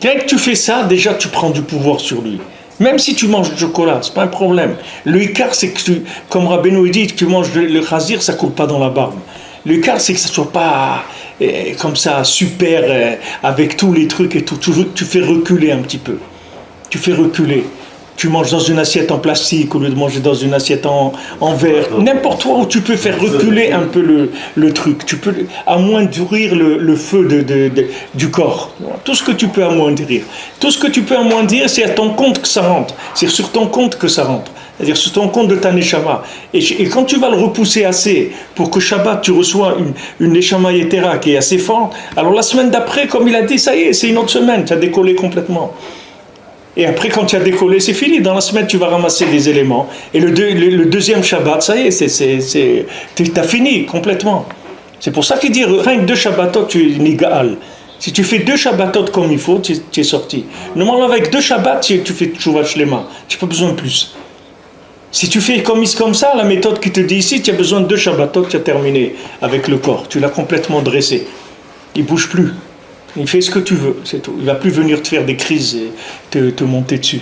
Dès que tu fais ça, déjà tu prends du pouvoir sur lui. Même si tu manges du chocolat, c'est pas un problème. Le ikar, c'est que comme Rabbeinu dit, que tu manges le chazir, ça coule pas dans la barbe. Le ikar, c'est que ça soit pas comme ça, super, avec tous les trucs et tout. Tu fais reculer un petit peu. Tu fais reculer. Tu manges dans une assiette en plastique au lieu de manger dans une assiette en verre. N'importe où tu peux faire reculer un peu le truc. Tu peux amoindrir le feu du corps. Tout ce que tu peux amoindrir. Tout ce que tu peux amoindrir, c'est à ton compte que ça rentre. C'est sur ton compte que ça rentre. C'est-à-dire sur ton compte de ta neshama. Et quand tu vas le repousser assez pour que Shabbat, tu reçois une neshama yetera qui est assez forte, alors la semaine d'après, comme il a dit, ça y est, c'est une autre semaine. Tu as décollé complètement. Et après, quand tu as décollé, c'est fini. Dans la semaine, tu vas ramasser des éléments. Et le deuxième Shabbat, ça y est, tu as fini complètement. C'est pour ça qu'il dit, rien que 2 Shabbatot, tu es nigaal. Si tu fais 2 Shabbatot comme il faut, tu es sorti. Normalement, avec 2 Shabbats, tu fais Tchouvat Shlema. Tu n'as pas besoin de plus. Si tu fais comme ça, la méthode qui te dit ici, tu as besoin de 2 Shabbatot, tu as terminé avec le corps. Tu l'as complètement dressé. Il ne bouge plus. Il fait ce que tu veux, c'est tout. Il ne va plus venir te faire des crises et te monter dessus.